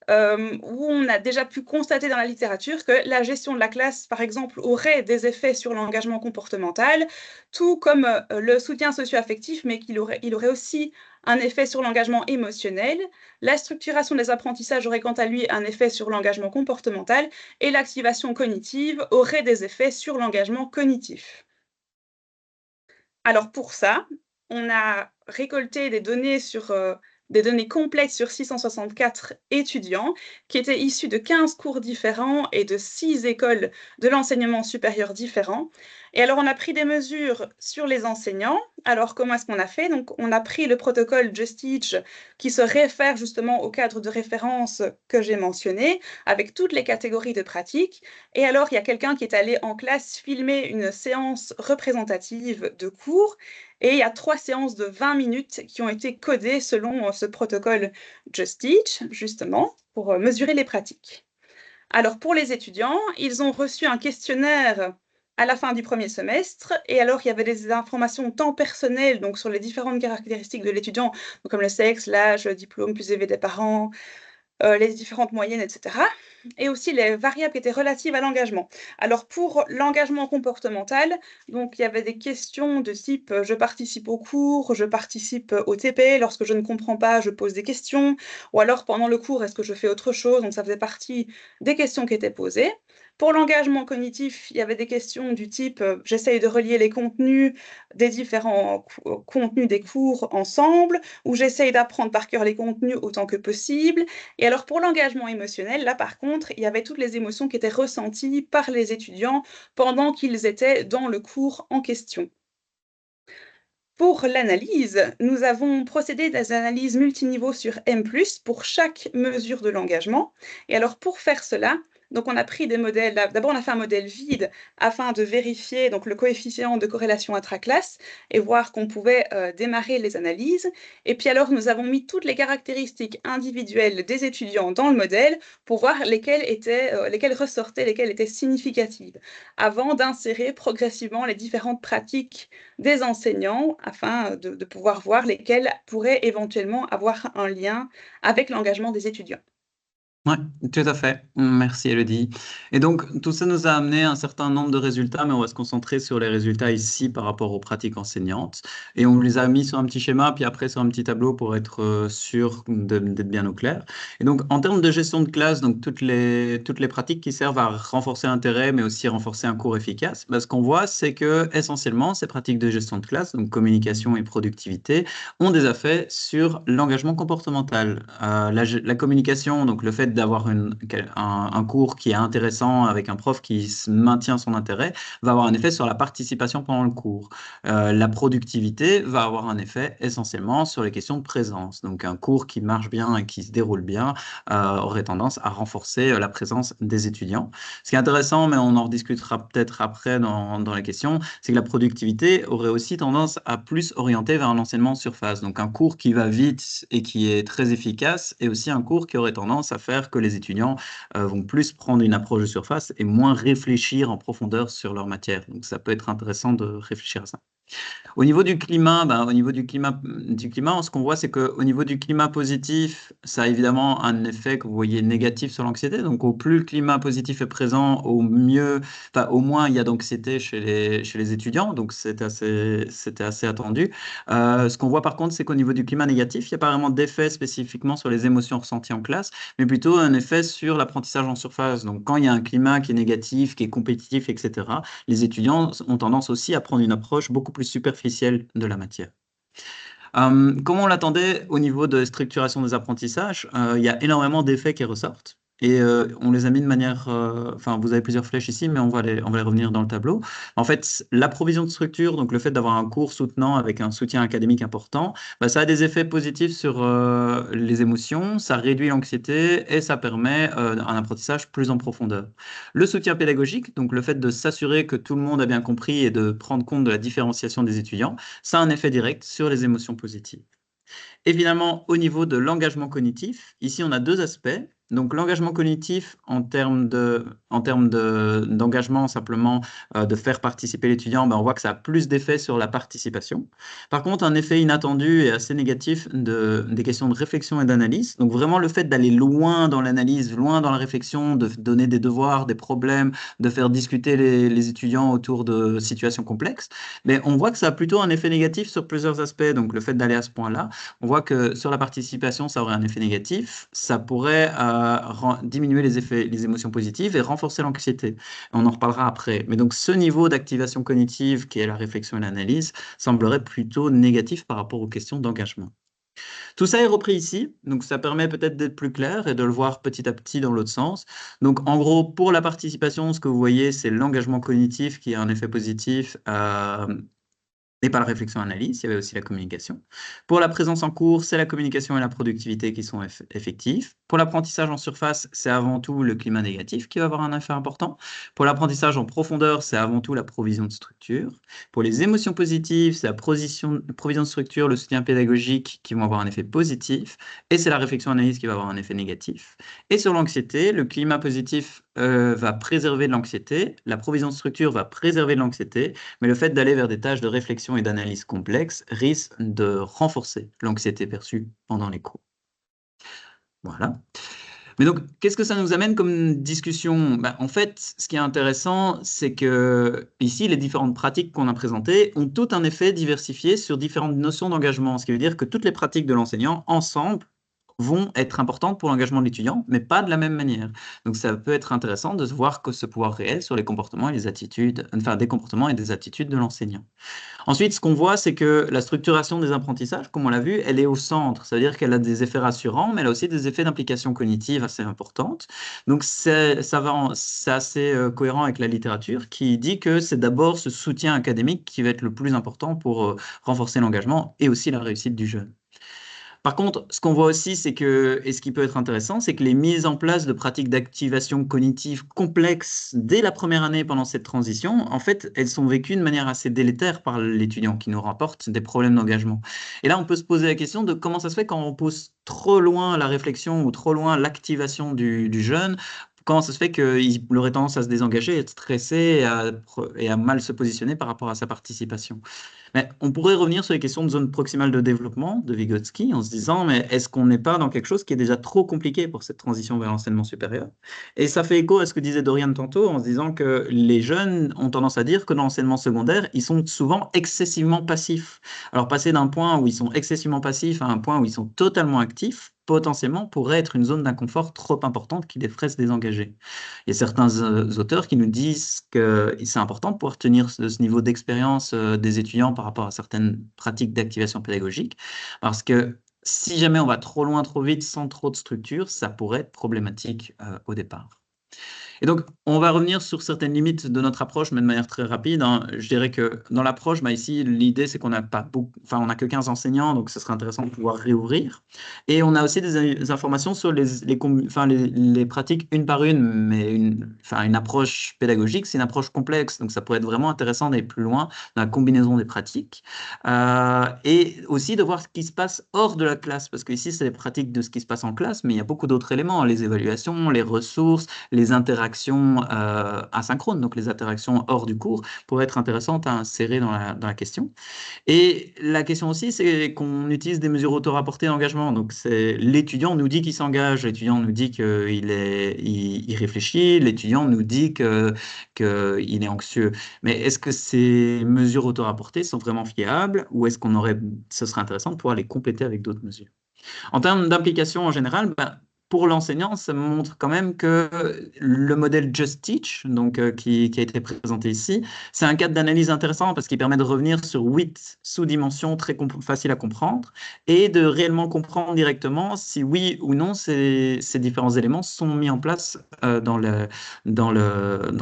Où on a déjà pu constater dans la littérature que la gestion de la classe, par exemple, aurait des effets sur l'engagement comportemental, tout comme le soutien socio-affectif, mais il aurait aussi un effet sur l'engagement émotionnel. La structuration des apprentissages aurait quant à lui un effet sur l'engagement comportemental, et l'activation cognitive aurait des effets sur l'engagement cognitif. Alors pour ça, on a récolté des données complètes sur 664 étudiants qui étaient issus de 15 cours différents et de 6 écoles de l'enseignement supérieur différents. Et alors, on a pris des mesures sur les enseignants. Alors, comment est-ce qu'on a fait? Donc, on a pris le protocole Just Teach qui se réfère justement au cadre de référence que j'ai mentionné, avec toutes les catégories de pratiques. Et alors, il y a quelqu'un qui est allé en classe filmer une séance représentative de cours. Et il y a 3 séances de 20 minutes qui ont été codées selon ce protocole Just Teach, justement, pour mesurer les pratiques. Alors, pour les étudiants, ils ont reçu un questionnaire à la fin du premier semestre. Et alors, il y avait des informations tant personnelles, donc sur les différentes caractéristiques de l'étudiant, comme le sexe, l'âge, le diplôme plus élevé des parents, les différentes moyennes, etc. Et aussi les variables qui étaient relatives à l'engagement. Alors pour l'engagement comportemental, donc il y avait des questions de type je participe au cours, je participe au TP, lorsque je ne comprends pas, je pose des questions, ou alors pendant le cours, est-ce que je fais autre chose? Donc ça faisait partie des questions qui étaient posées. Pour l'engagement cognitif, il y avait des questions du type j'essaye de relier les contenus des différents contenus des cours ensemble, ou j'essaye d'apprendre par cœur les contenus autant que possible. Et alors pour l'engagement émotionnel, là par contre, il y avait toutes les émotions qui étaient ressenties par les étudiants pendant qu'ils étaient dans le cours en question. Pour l'analyse, nous avons procédé à des analyses multiniveaux sur M+, pour chaque mesure de l'engagement. Et alors pour faire cela, donc on a pris des modèles, d'abord on a fait un modèle vide afin de vérifier donc, le coefficient de corrélation intraclasse et voir qu'on pouvait démarrer les analyses. Et puis alors nous avons mis toutes les caractéristiques individuelles des étudiants dans le modèle pour voir lesquelles ressortaient, lesquelles étaient significatives, avant d'insérer progressivement les différentes pratiques des enseignants afin de pouvoir voir lesquelles pourraient éventuellement avoir un lien avec l'engagement des étudiants. Oui, tout à fait. Merci Elodie. Et donc, tout ça nous a amené un certain nombre de résultats, mais on va se concentrer sur les résultats ici par rapport aux pratiques enseignantes. Et on les a mis sur un petit schéma, puis après sur un petit tableau pour être sûr d'être bien au clair. Et donc, en termes de gestion de classe, donc toutes les pratiques qui servent à renforcer l'intérêt, mais aussi renforcer un cours efficace, ce qu'on voit, c'est que essentiellement, ces pratiques de gestion de classe, donc communication et productivité, ont des effets sur l'engagement comportemental. La communication, donc le fait d'avoir un cours qui est intéressant avec un prof qui maintient son intérêt, va avoir un effet sur la participation pendant le cours. La productivité va avoir un effet essentiellement sur les questions de présence. Donc un cours qui marche bien et qui se déroule bien aurait tendance à renforcer la présence des étudiants. Ce qui est intéressant, mais on en rediscutera peut-être après dans les questions, c'est que la productivité aurait aussi tendance à plus orienter vers un enseignement en surface. Donc un cours qui va vite et qui est très efficace est aussi un cours qui aurait tendance à faire que les étudiants vont plus prendre une approche de surface et moins réfléchir en profondeur sur leur matière. Donc ça peut être intéressant de réfléchir à ça. Au niveau du climat, ce qu'on voit, c'est qu'au niveau du climat positif, ça a évidemment un effet que vous voyez négatif sur l'anxiété. Donc, au plus le climat positif est présent, au moins il y a d'anxiété chez les étudiants. Donc, c'était assez attendu. Ce qu'on voit par contre, c'est qu'au niveau du climat négatif, il n'y a pas vraiment d'effet spécifiquement sur les émotions ressenties en classe, mais plutôt un effet sur l'apprentissage en surface. Donc, quand il y a un climat qui est négatif, qui est compétitif, etc., les étudiants ont tendance aussi à prendre une approche beaucoup plus superficielle de la matière. Comme on l'attendait au niveau de structuration des apprentissages, il y a énormément d'effets qui ressortent. Et on les a mis de manière... Enfin, vous avez plusieurs flèches ici, mais on va les revenir dans le tableau. En fait, la provision de structure, donc le fait d'avoir un cours soutenant avec un soutien académique important, ça a des effets positifs sur les émotions, ça réduit l'anxiété et ça permet un apprentissage plus en profondeur. Le soutien pédagogique, donc le fait de s'assurer que tout le monde a bien compris et de prendre compte de la différenciation des étudiants, ça a un effet direct sur les émotions positives. Évidemment, au niveau de l'engagement cognitif, ici on a deux aspects. Donc l'engagement cognitif en termes d'engagement simplement de faire participer l'étudiant, on voit que ça a plus d'effet sur la participation. Par contre, un effet inattendu et assez négatif des questions de réflexion et d'analyse. Donc vraiment le fait d'aller loin dans l'analyse, loin dans la réflexion, de donner des devoirs, des problèmes, de faire discuter les étudiants autour de situations complexes, mais on voit que ça a plutôt un effet négatif sur plusieurs aspects. Donc le fait d'aller à ce point-là, on voit que sur la participation, ça aurait un effet négatif. Ça pourrait diminuer les émotions positives et renforcer l'anxiété. On en reparlera après. Mais donc, ce niveau d'activation cognitive, qui est la réflexion et l'analyse, semblerait plutôt négatif par rapport aux questions d'engagement. Tout ça est repris ici, donc ça permet peut-être d'être plus clair et de le voir petit à petit dans l'autre sens. Donc, en gros, pour la participation, ce que vous voyez, c'est l'engagement cognitif qui a un effet positif et par la réflexion-analyse, il y avait aussi la communication. Pour la présence en cours, c'est la communication et la productivité qui sont effectifs. Pour l'apprentissage en surface, c'est avant tout le climat négatif qui va avoir un effet important. Pour l'apprentissage en profondeur, c'est avant tout la provision de structure. Pour les émotions positives, c'est la provision de structure, le soutien pédagogique qui vont avoir un effet positif. Et c'est la réflexion-analyse qui va avoir un effet négatif. Et sur l'anxiété, le climat positif va préserver de l'anxiété, la provision de structure va préserver de l'anxiété, mais le fait d'aller vers des tâches de réflexion et d'analyse complexes risque de renforcer l'anxiété perçue pendant les cours. Voilà. Mais donc, qu'est-ce que ça nous amène comme discussion? En fait, ce qui est intéressant, c'est que ici, les différentes pratiques qu'on a présentées ont tout un effet diversifié sur différentes notions d'engagement, ce qui veut dire que toutes les pratiques de l'enseignant, ensemble, vont être importantes pour l'engagement de l'étudiant, mais pas de la même manière. Donc, ça peut être intéressant de voir que ce pouvoir réel sur les comportements et les attitudes, enfin, des comportements et des attitudes de l'enseignant. Ensuite, ce qu'on voit, c'est que la structuration des apprentissages, comme on l'a vu, elle est au centre. Ça veut dire qu'elle a des effets rassurants, mais elle a aussi des effets d'implication cognitive assez importantes. Donc, c'est assez cohérent avec la littérature qui dit que c'est d'abord ce soutien académique qui va être le plus important pour renforcer l'engagement et aussi la réussite du jeune. Par contre, ce qu'on voit aussi, c'est que, et ce qui peut être intéressant, c'est que les mises en place de pratiques d'activation cognitive complexes dès la première année pendant cette transition, en fait, elles sont vécues de manière assez délétère par l'étudiant qui nous rapporte des problèmes d'engagement. Et là, on peut se poser la question de comment ça se fait quand on pousse trop loin la réflexion ou trop loin l'activation du jeune. Comment ça se fait qu'il aurait tendance à se désengager, être stressé et à mal se positionner par rapport à sa participation? Mais on pourrait revenir sur les questions de zone proximale de développement de Vygotsky en se disant, mais est-ce qu'on n'est pas dans quelque chose qui est déjà trop compliqué pour cette transition vers l'enseignement supérieur? Et ça fait écho à ce que disait Dorian tantôt en se disant que les jeunes ont tendance à dire que dans l'enseignement secondaire, ils sont souvent excessivement passifs. Alors passer d'un point où ils sont excessivement passifs à un point où ils sont totalement actifs, potentiellement pourrait être une zone d'inconfort trop importante qui les ferait se désengager. Il y a certains auteurs qui nous disent que c'est important de pouvoir tenir ce niveau d'expérience des étudiants par rapport à certaines pratiques d'activation pédagogique, parce que si jamais on va trop loin, trop vite, sans trop de structure, ça pourrait être problématique au départ. Et donc, on va revenir sur certaines limites de notre approche, mais de manière très rapide. Je dirais que dans l'approche, ici, l'idée, c'est qu'on n'a pas on n'a que 15 enseignants, donc ce serait intéressant de pouvoir réouvrir. Et on a aussi des informations sur les pratiques une par une, mais une approche pédagogique, c'est une approche complexe, donc ça pourrait être vraiment intéressant d'aller plus loin dans la combinaison des pratiques. Et aussi de voir ce qui se passe hors de la classe, parce qu'ici, c'est les pratiques de ce qui se passe en classe, mais il y a beaucoup d'autres éléments, les évaluations, les ressources, les interactions interactions asynchrones, donc les interactions hors du cours, pourraient être intéressantes à insérer dans la question. Et la question aussi, c'est qu'on utilise des mesures auto-rapportées d'engagement. Donc, c'est l'étudiant nous dit qu'il s'engage, l'étudiant nous dit qu'il réfléchit, l'étudiant nous dit qu'il est anxieux. Mais est-ce que ces mesures auto-rapportées sont vraiment fiables ou est-ce ce serait intéressant de pouvoir les compléter avec d'autres mesures? En termes d'implication en général, pour l'enseignant, ça montre quand même que le modèle Just Teach, donc, qui a été présenté ici, c'est un cadre d'analyse intéressant parce qu'il permet de revenir sur 8 sous-dimensions très faciles à comprendre et de réellement comprendre directement si oui ou non ces différents éléments sont mis en place dans le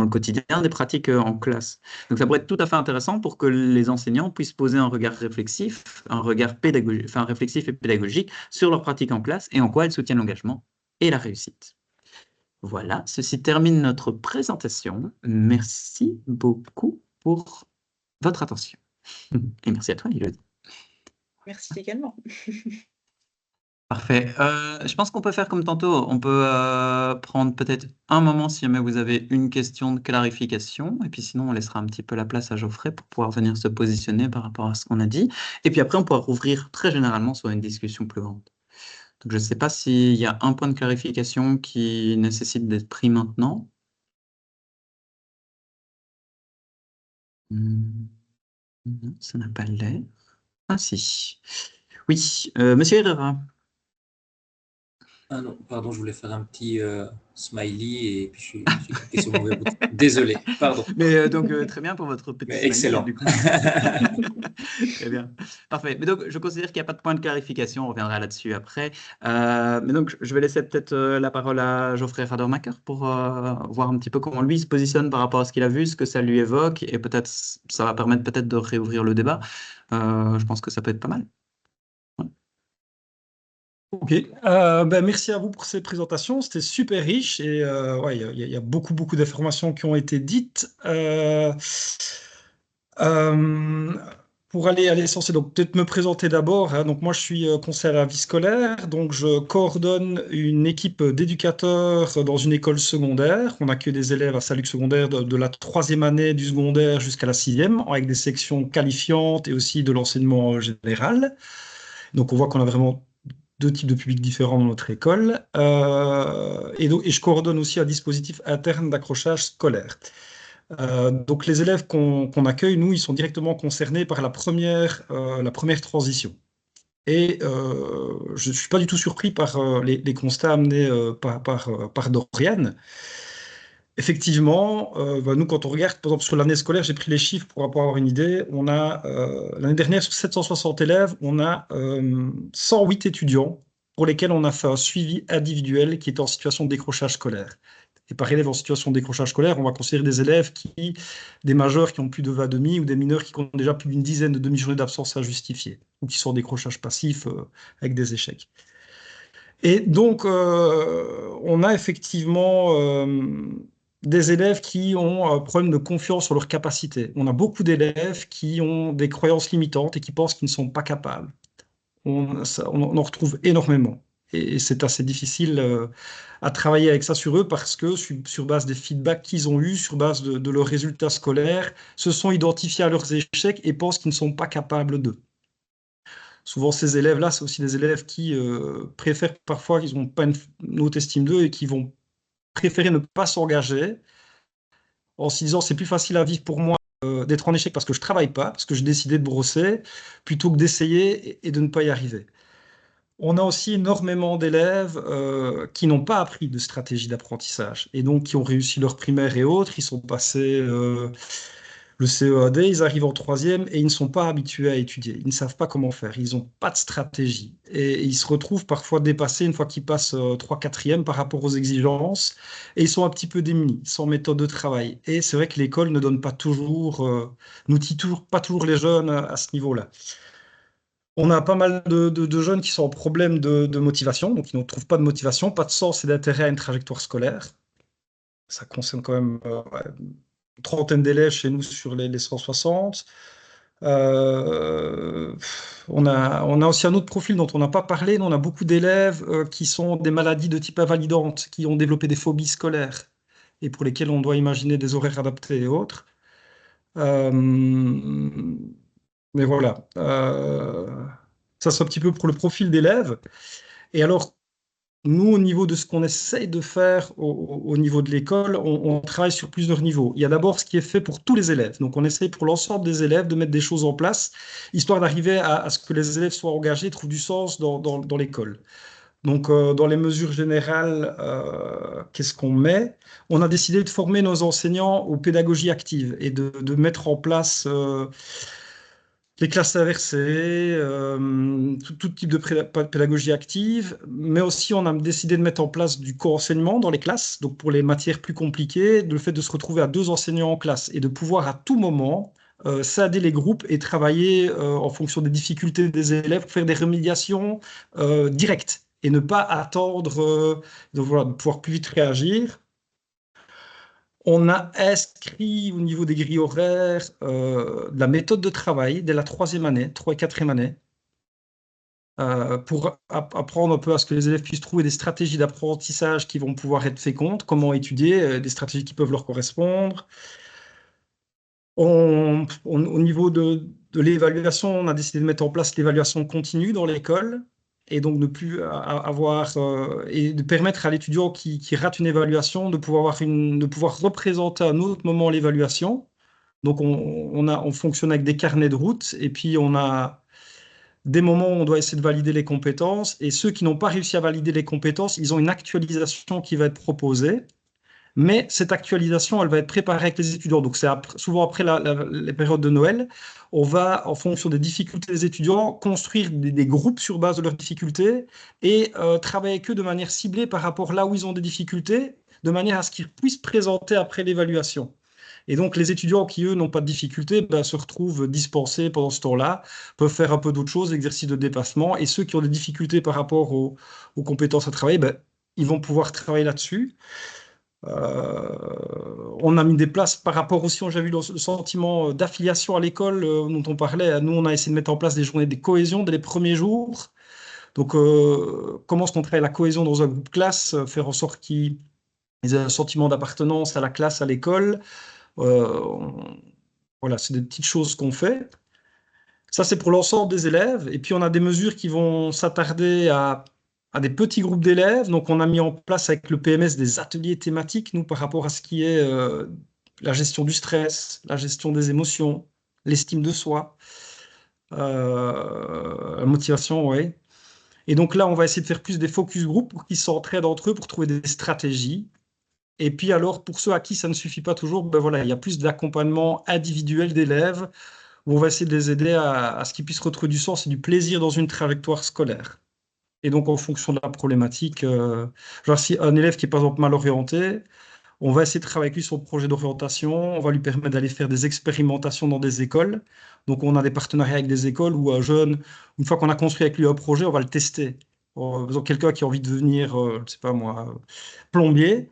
quotidien des pratiques en classe. Donc ça pourrait être tout à fait intéressant pour que les enseignants puissent poser un regard réflexif, un regard pédagogique, enfin réflexif et pédagogique sur leurs pratiques en classe et en quoi elles soutiennent l'engagement et la réussite. Voilà, ceci termine notre présentation. Merci beaucoup pour votre attention. Et merci à toi, Élodie. Merci également. Parfait. Je pense qu'on peut faire comme tantôt. On peut prendre peut-être un moment si jamais vous avez une question de clarification. Et puis sinon, on laissera un petit peu la place à Geoffrey pour pouvoir venir se positionner par rapport à ce qu'on a dit. Et puis après, on pourra rouvrir très généralement sur une discussion plus grande. Donc, je ne sais pas s'il y a un point de clarification qui nécessite d'être pris maintenant. Non, ça n'a pas l'air. Ah si. Oui, Monsieur Herrera. Ah non, pardon, je voulais faire un petit smiley et puis j'ai cliqué sur le mauvais bouton. Désolé, pardon. Mais donc, très bien pour votre petit smiley. Excellent. Du coup. Très bien. Parfait. Mais donc, je considère qu'il n'y a pas de point de clarification. On reviendra là-dessus après. Mais donc, je vais laisser peut-être la parole à Geoffrey Radermacher pour voir un petit peu comment lui se positionne par rapport à ce qu'il a vu, ce que ça lui évoque. Et peut-être, ça va permettre peut-être de réouvrir le débat. Je pense que ça peut être pas mal. Ok, merci à vous pour ces présentations, c'était super riche et ouais, il y a beaucoup d'informations qui ont été dites. Pour aller à l'essentiel, donc peut-être me présenter d'abord, hein. Donc moi je suis conseiller à la vie scolaire, donc je coordonne une équipe d'éducateurs dans une école secondaire. On accueille des élèves à Saluc secondaire de la 3e année du secondaire jusqu'à la 6e, avec des sections qualifiantes et aussi de l'enseignement général. Donc on voit qu'on a vraiment 2 types de publics différents dans notre école. Et je coordonne aussi un dispositif interne d'accrochage scolaire. Donc les élèves qu'on accueille, nous, ils sont directement concernés par la première transition. Et je ne suis pas du tout surpris par les constats amenés par Doriane. Effectivement, nous, quand on regarde, par exemple, sur l'année scolaire, j'ai pris les chiffres pour avoir une idée. On a, l'année dernière, sur 760 élèves, on a 108 étudiants pour lesquels on a fait un suivi individuel qui est en situation de décrochage scolaire. Et par élève en situation de décrochage scolaire, on va considérer des majeurs qui ont plus de 20 demi ou des mineurs qui ont déjà plus d'une dizaine de demi-journées d'absence à justifier ou qui sont en décrochage passif avec des échecs. Et donc, on a effectivement des élèves qui ont un problème de confiance sur leurs capacités. On a beaucoup d'élèves qui ont des croyances limitantes et qui pensent qu'ils ne sont pas capables. On en retrouve énormément. Et c'est assez difficile à travailler avec ça sur eux parce que sur base des feedbacks qu'ils ont eus, sur base de leurs résultats scolaires, se sont identifiés à leurs échecs et pensent qu'ils ne sont pas capables d'eux. Souvent, ces élèves-là, c'est aussi des élèves qui préfèrent parfois, ils n'ont pas une haute estime d'eux et qui vont préférer ne pas s'engager en se disant c'est plus facile à vivre pour moi d'être en échec parce que je travaille pas, parce que j'ai décidé de brosser, plutôt que d'essayer et de ne pas y arriver. On a aussi énormément d'élèves qui n'ont pas appris de stratégie d'apprentissage et donc qui ont réussi leur primaire et autres. Ils sont passés le CEAD, ils arrivent en 3e et ils ne sont pas habitués à étudier. Ils ne savent pas comment faire. Ils n'ont pas de stratégie. Et ils se retrouvent parfois dépassés une fois qu'ils passent 3-4e par rapport aux exigences. Et ils sont un petit peu démunis, sans méthode de travail. Et c'est vrai que l'école ne donne pas toujours, n'outille pas toujours les jeunes à ce niveau-là. On a pas mal de jeunes qui sont en problème de motivation, donc ils ne trouvent pas de motivation, pas de sens et d'intérêt à une trajectoire scolaire. Ça concerne quand même une trentaine d'élèves chez nous sur les 160. On a aussi un autre profil dont on n'a pas parlé. On a beaucoup d'élèves qui sont des maladies de type invalidante, qui ont développé des phobies scolaires. et pour lesquels on doit imaginer des horaires adaptés et autres. Mais voilà, ça c'est un petit peu pour le profil d'élève. Et alors, nous, au niveau de ce qu'on essaye de faire au niveau de l'école, on travaille sur plusieurs niveaux. Il y a d'abord ce qui est fait pour tous les élèves. Donc, on essaye pour l'ensemble des élèves de mettre des choses en place, histoire d'arriver à ce que les élèves soient engagés, trouvent du sens dans l'école. Donc, dans les mesures générales, qu'est-ce qu'on met? On a décidé de former nos enseignants aux pédagogies actives et de mettre en place les classes inversées, tout type de pédagogie active, mais aussi on a décidé de mettre en place du co-enseignement dans les classes, donc pour les matières plus compliquées, le fait de se retrouver à 2 enseignants en classe et de pouvoir à tout moment scinder les groupes et travailler en fonction des difficultés des élèves pour faire des remédiations directes et ne pas attendre de pouvoir plus vite réagir. On a inscrit au niveau des grilles horaires de la méthode de travail dès la 3e année, 3e et 4e année, pour apprendre un peu à ce que les élèves puissent trouver des stratégies d'apprentissage qui vont pouvoir être fécondes, comment étudier, des stratégies qui peuvent leur correspondre. Au niveau de l'évaluation, on a décidé de mettre en place l'évaluation continue dans l'école et donc ne plus avoir et de permettre à l'étudiant qui rate une évaluation de pouvoir représenter à un autre moment l'évaluation. Donc on fonctionne avec des carnets de route et puis on a des moments où on doit essayer de valider les compétences et ceux qui n'ont pas réussi à valider les compétences, ils ont une actualisation qui va être proposée. Mais cette actualisation, elle va être préparée avec les étudiants. Donc, c'est souvent après les périodes de Noël. On va, en fonction des difficultés des étudiants, construire des groupes sur base de leurs difficultés et travailler avec eux de manière ciblée par rapport là où ils ont des difficultés, de manière à ce qu'ils puissent présenter après l'évaluation. Et donc, les étudiants qui, eux, n'ont pas de difficultés, se retrouvent dispensés pendant ce temps-là, peuvent faire un peu d'autres choses, exercices de dépassement. Et ceux qui ont des difficultés par rapport aux compétences à travailler, ils vont pouvoir travailler là-dessus. On a mis des places par rapport aussi, j'ai vu le sentiment d'affiliation à l'école dont on parlait. Nous, on a essayé de mettre en place des journées de cohésion dès les premiers jours. Donc, comment est-ce qu'on travaille la cohésion dans un groupe classe, faire en sorte qu'ils aient un sentiment d'appartenance à la classe, à l'école. Voilà, c'est des petites choses qu'on fait. Ça, c'est pour l'ensemble des élèves. Et puis, on a des mesures qui vont s'attarder à des petits groupes d'élèves. Donc, on a mis en place avec le PMS des ateliers thématiques, nous, par rapport à ce qui est la gestion du stress, la gestion des émotions, l'estime de soi, la motivation, oui. Et donc là, on va essayer de faire plus des focus group pour qu'ils s'entraident entre eux pour trouver des stratégies. Et puis alors, pour ceux à qui ça ne suffit pas toujours, voilà, il y a plus d'accompagnement individuel d'élèves où on va essayer de les aider à ce qu'ils puissent retrouver du sens et du plaisir dans une trajectoire scolaire. Et donc, en fonction de la problématique, genre si un élève qui est par exemple mal orienté, on va essayer de travailler avec lui sur le projet d'orientation, on va lui permettre d'aller faire des expérimentations dans des écoles. Donc, on a des partenariats avec des écoles où un jeune, une fois qu'on a construit avec lui un projet, on va le tester. Par exemple, quelqu'un qui a envie de devenir, je ne sais pas moi, plombier,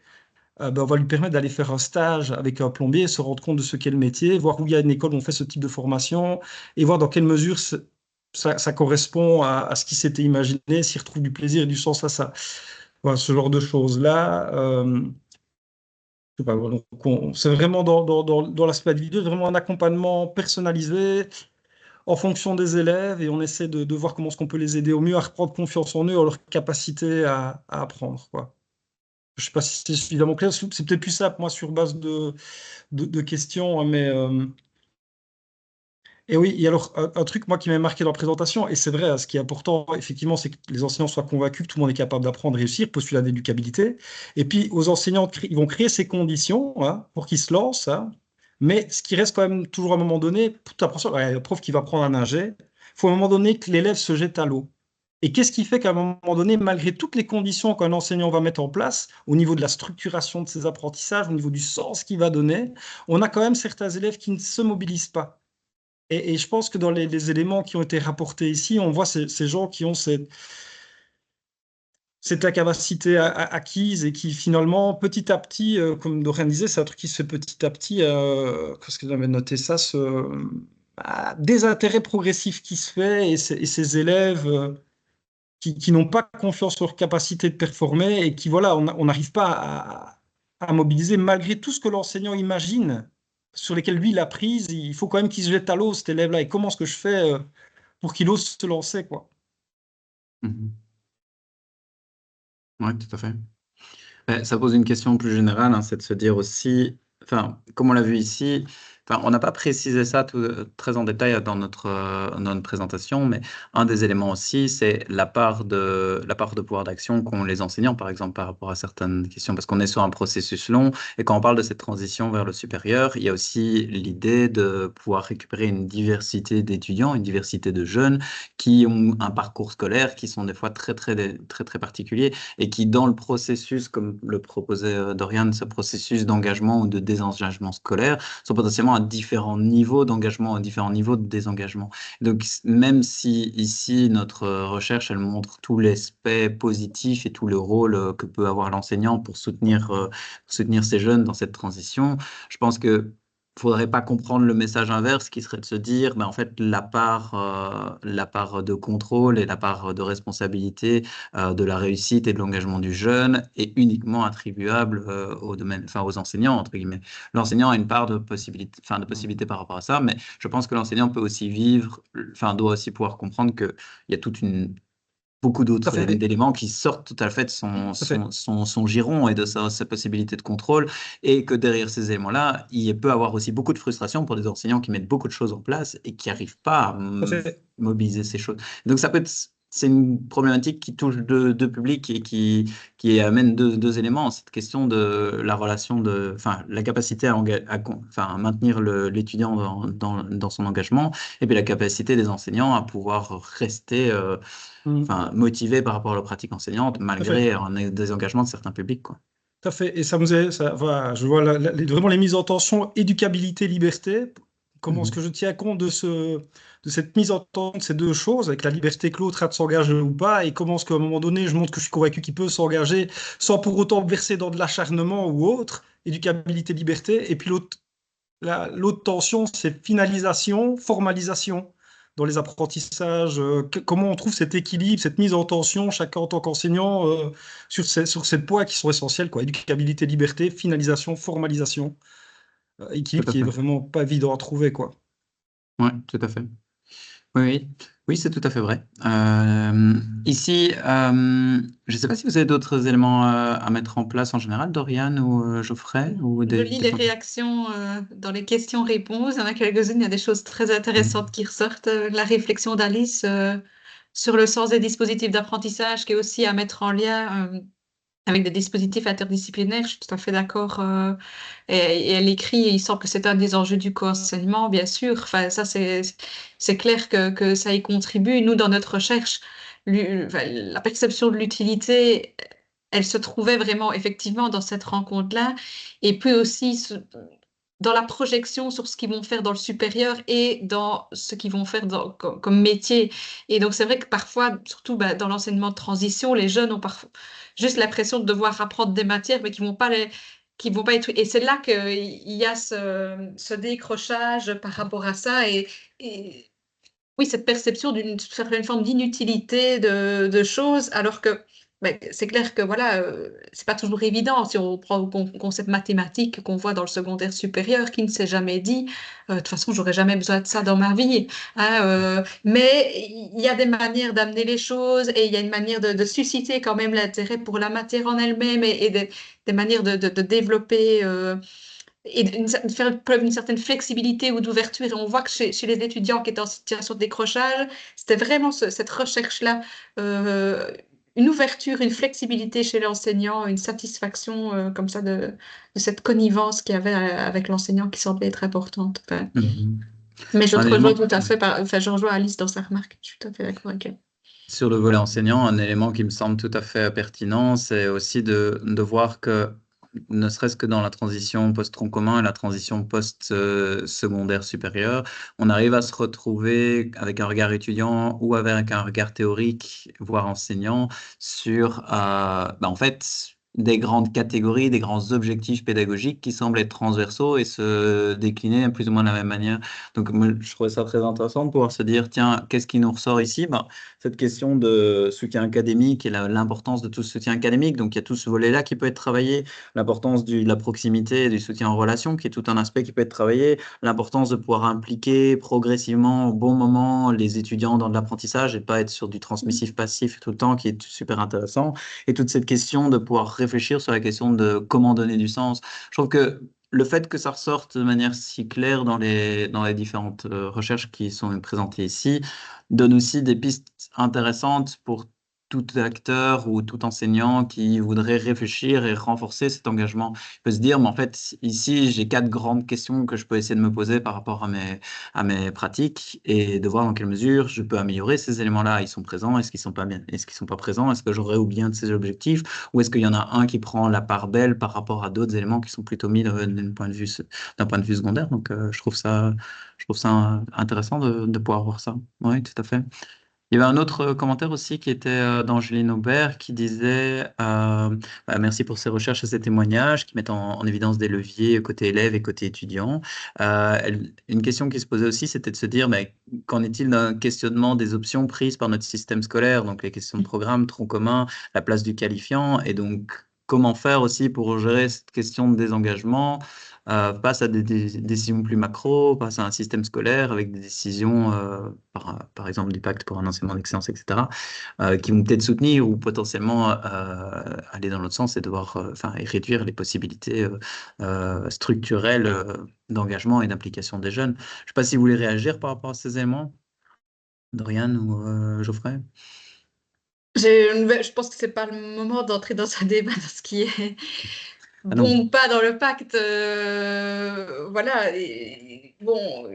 on va lui permettre d'aller faire un stage avec un plombier, se rendre compte de ce qu'est le métier, voir où il y a une école où on fait ce type de formation et voir dans quelle mesure ça correspond à ce qu'il s'était imaginé, s'il retrouve du plaisir et du sens à ça. Voilà, ce genre de choses-là. Je sais pas, voilà, c'est vraiment dans l'aspect individuel, vraiment un accompagnement personnalisé en fonction des élèves et on essaie de voir comment est-ce qu'on peut les aider au mieux à reprendre confiance en eux, en leur capacité à apprendre, quoi. Je ne sais pas si c'est suffisamment clair. C'est peut-être plus simple, moi, sur base de questions, mais... Et oui, et alors, un truc, moi, qui m'a marqué dans la présentation, et c'est vrai, hein, ce qui est important, effectivement, c'est que les enseignants soient convaincus que tout le monde est capable d'apprendre, réussir, postuler à l'éducabilité. Et puis, aux enseignants, ils vont créer ces conditions pour qu'ils se lancent. Mais ce qui reste quand même toujours à un moment donné, toute l'apprentissage, le prof qui va prendre un nager, il faut à un moment donné que l'élève se jette à l'eau. Et qu'est-ce qui fait qu'à un moment donné, malgré toutes les conditions qu'un enseignant va mettre en place, au niveau de la structuration de ses apprentissages, au niveau du sens qu'il va donner, on a quand même certains élèves qui ne se mobilisent pas. Et je pense que dans les éléments qui ont été rapportés ici, on voit ces gens qui ont cette incapacité acquise et qui finalement, petit à petit, comme Dorian disait, c'est un truc qui se fait petit à petit, parce que j'avais noté ça, des intérêts progressifs qui se fait et ces élèves qui n'ont pas confiance en leur capacité de performer et qui, voilà, on n'arrive pas à mobiliser malgré tout ce que l'enseignant imagine, sur lesquels lui il a prise. Il faut quand même qu'il se jette à l'eau, cet élève-là. Et comment est-ce que je fais pour qu'il ose se lancer, quoi. Mhm. Oui, tout à fait. Ça pose une question plus générale, hein, c'est de se dire aussi, enfin, comme on l'a vu ici, enfin, on n'a pas précisé ça très en détail dans notre présentation, mais un des éléments aussi, c'est la part de pouvoir d'action qu'ont les enseignants, par exemple, par rapport à certaines questions, parce qu'on est sur un processus long, et quand on parle de cette transition vers le supérieur, il y a aussi l'idée de pouvoir récupérer une diversité d'étudiants, une diversité de jeunes qui ont un parcours scolaire qui sont des fois très, très, très, très particuliers et qui, dans le processus, comme le proposait Dorian, ce processus d'engagement ou de désengagement scolaire, sont potentiellement à différents niveaux d'engagement, à différents niveaux de désengagement. Donc, même si ici, notre recherche, elle montre tout l'aspect positif et tout le rôle que peut avoir l'enseignant pour soutenir ces jeunes dans cette transition, je pense que faudrait pas comprendre le message inverse qui serait de se dire, ben, en fait, la part de contrôle et la part de responsabilité de la réussite et de l'engagement du jeune est uniquement attribuable au domaine, enfin, aux enseignants, entre guillemets. L'enseignant a une part de possibilité par rapport à ça, mais je pense que l'enseignant peut aussi doit aussi pouvoir comprendre qu'il y a beaucoup Tout à d'autres fait. d'éléments qui sortent tout à fait de Tout à fait. son giron et de sa possibilité de contrôle, et que derrière ces éléments-là, il peut avoir aussi beaucoup de frustration pour des enseignants qui mettent beaucoup de choses en place et qui n'arrivent pas à Tout à fait. mobiliser ces choses. Donc c'est une problématique qui touche deux publics et qui amène deux éléments. Cette question de la relation enfin, la capacité à maintenir l'étudiant dans son engagement, et puis la capacité des enseignants à pouvoir rester Mm. motivés par rapport à leur pratique enseignante, Tout à fait. malgré un désengagement de certains publics, quoi. Tout à fait. Et voilà, je vois vraiment les mises en tension, éducabilité, liberté. Comment est-ce Mhm. que je tiens compte de cette mise en tension de ces deux choses, avec la liberté que l'autre a de s'engager ou pas, et comment est-ce qu'à un moment donné, je montre que je suis convaincu qu'il peut s'engager sans pour autant verser dans de l'acharnement ou autre, éducabilité, liberté. Et puis l'autre tension, c'est finalisation, formalisation dans les apprentissages. Comment on trouve cet équilibre, cette mise en tension, chacun en tant qu'enseignant, sur ces points qui sont essentiels, quoi. Éducabilité, liberté, finalisation, formalisation. Tout Équilibre à qui est fait. vraiment pas évident à trouver, quoi. Oui, tout à fait. Oui, oui, oui, c'est tout à fait vrai. Ici, je ne sais pas si vous avez d'autres éléments à mettre en place en général, Dorian ou Geoffrey, ou Je lis des les points. réactions dans les questions-réponses. Il y en a quelques-unes, il y a des choses très intéressantes qui ressortent. La réflexion d'Alice sur le sens des dispositifs d'apprentissage, qui est aussi à mettre en lien avec des dispositifs interdisciplinaires. Je suis tout à fait d'accord. Et elle écrit, il semble que c'est un des enjeux du co-enseignement, bien sûr. Enfin, ça, c'est clair que ça y contribue. Nous, dans notre recherche, enfin, la perception de l'utilité, elle se trouvait vraiment effectivement dans cette rencontre-là, et puis aussi dans la projection sur ce qu'ils vont faire dans le supérieur et dans ce qu'ils vont faire comme métier. Et donc, c'est vrai que parfois, surtout dans l'enseignement de transition, les jeunes ont parfois juste l'impression de devoir apprendre des matières, mais qui vont pas être. Et c'est là qu'il y a ce décrochage par rapport à ça. Et oui, cette perception d'une certaine forme d'inutilité de choses, alors que c'est clair que voilà, c'est pas toujours évident. Si on prend le concept mathématique qu'on voit dans le secondaire supérieur, qui ne s'est jamais dit, de toute façon, j'aurais jamais besoin de ça dans ma vie, hein, mais il y a des manières d'amener les choses, et il y a une manière de susciter quand même l'intérêt pour la matière en elle-même, et des manières de développer. Et de faire preuve d'une certaine flexibilité ou d'ouverture. Et on voit que chez les étudiants qui étaient en situation de décrochage, c'était vraiment cette recherche-là, une ouverture, une flexibilité chez l'enseignant, une satisfaction comme ça de cette connivence qu'il y avait avec l'enseignant qui semblait être importante. Enfin, Mhm. mais je Un te rejoins élément, tout à fait, enfin, je rejoins Alice dans sa remarque, je suis tout à fait d'accord avec elle. sur le volet enseignant, un élément qui me semble tout à fait pertinent, c'est aussi de voir que, ne serait-ce que dans la transition post-tronc commun et la transition post-secondaire supérieur, on arrive à se retrouver avec un regard étudiant ou avec un regard théorique, voire enseignant, sur, en fait, des grandes catégories, des grands objectifs pédagogiques qui semblent être transversaux et se décliner plus ou moins de la même manière. Donc, moi, je trouvais ça très intéressant de pouvoir se dire, tiens, qu'est-ce qui nous ressort ici? Ben, cette question de soutien académique et l'importance de tout ce soutien académique. Donc, il y a tout ce volet-là qui peut être travaillé, l'importance de la proximité et du soutien en relation, qui est tout un aspect qui peut être travaillé, l'importance de pouvoir impliquer progressivement, au bon moment, les étudiants dans de l'apprentissage et pas être sur du transmissif passif tout le temps, qui est super intéressant. Et toute cette question de pouvoir réfléchir sur la question de comment donner du sens. Je trouve que le fait que ça ressorte de manière si claire dans les différentes recherches qui sont présentées ici donne aussi des pistes intéressantes pour tout acteur ou tout enseignant qui voudrait réfléchir et renforcer cet engagement. Il peut se dire, mais en fait, ici, j'ai 4 grandes questions que je peux essayer de me poser par rapport à mes pratiques et de voir dans quelle mesure je peux améliorer ces éléments-là. Ils sont présents, est-ce qu'ils sont pas bien, est-ce qu'ils sont pas présents, est-ce que j'aurais oublié un de ces objectifs ou est-ce qu'il y en a un qui prend la part belle par rapport à d'autres éléments qui sont plutôt mis d'un point de vue secondaire. Donc, je trouve ça intéressant de pouvoir voir ça. Oui, tout à fait. Il y avait un autre commentaire aussi qui était d'Angeline Aubert qui disait merci pour ces recherches et ces témoignages qui mettent en évidence des leviers côté élève et côté étudiant. Une question qui se posait aussi, c'était de se dire qu'en est-il d'un questionnement des options prises par notre système scolaire, donc les questions de programme, tronc commun, la place du qualifiant, et donc comment faire aussi pour gérer cette question de désengagement face à des décisions plus macro, face à un système scolaire avec des décisions, par exemple du pacte pour un enseignement d'excellence, etc., qui vont peut-être soutenir ou potentiellement aller dans l'autre sens et devoir et réduire les possibilités structurelles d'engagement et d'implication des jeunes. Je ne sais pas si vous voulez réagir par rapport à ces éléments, Dorian ou Geoffrey. Je pense que c'est pas le moment d'entrer dans un débat dans ce qui est bon ou pas dans le pacte. Voilà. Bon,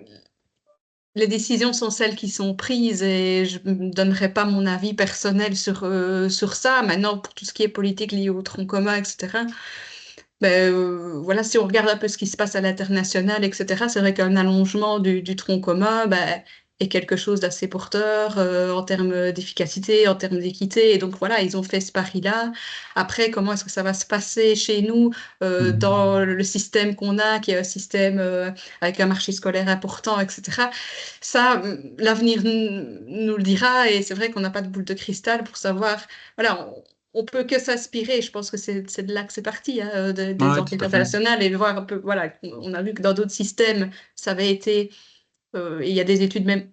les décisions sont celles qui sont prises et je ne donnerai pas mon avis personnel sur ça. Maintenant, pour tout ce qui est politique lié au tronc commun, etc., voilà, si on regarde un peu ce qui se passe à l'international, etc., c'est vrai qu'un allongement du tronc commun est quelque chose d'assez porteur en termes d'efficacité, en termes d'équité. Et donc voilà, ils ont fait ce pari-là. Après, comment est-ce que ça va se passer chez nous dans le système qu'on a, qui est un système avec un marché scolaire important, etc. Ça, l'avenir nous le dira. Et c'est vrai qu'on n'a pas de boule de cristal pour savoir. Voilà, on peut que s'inspirer. Je pense que c'est de là que c'est parti, des enquêtes internationales et voir un peu. Voilà, on a vu que dans d'autres systèmes, ça avait été. Et il y a des études même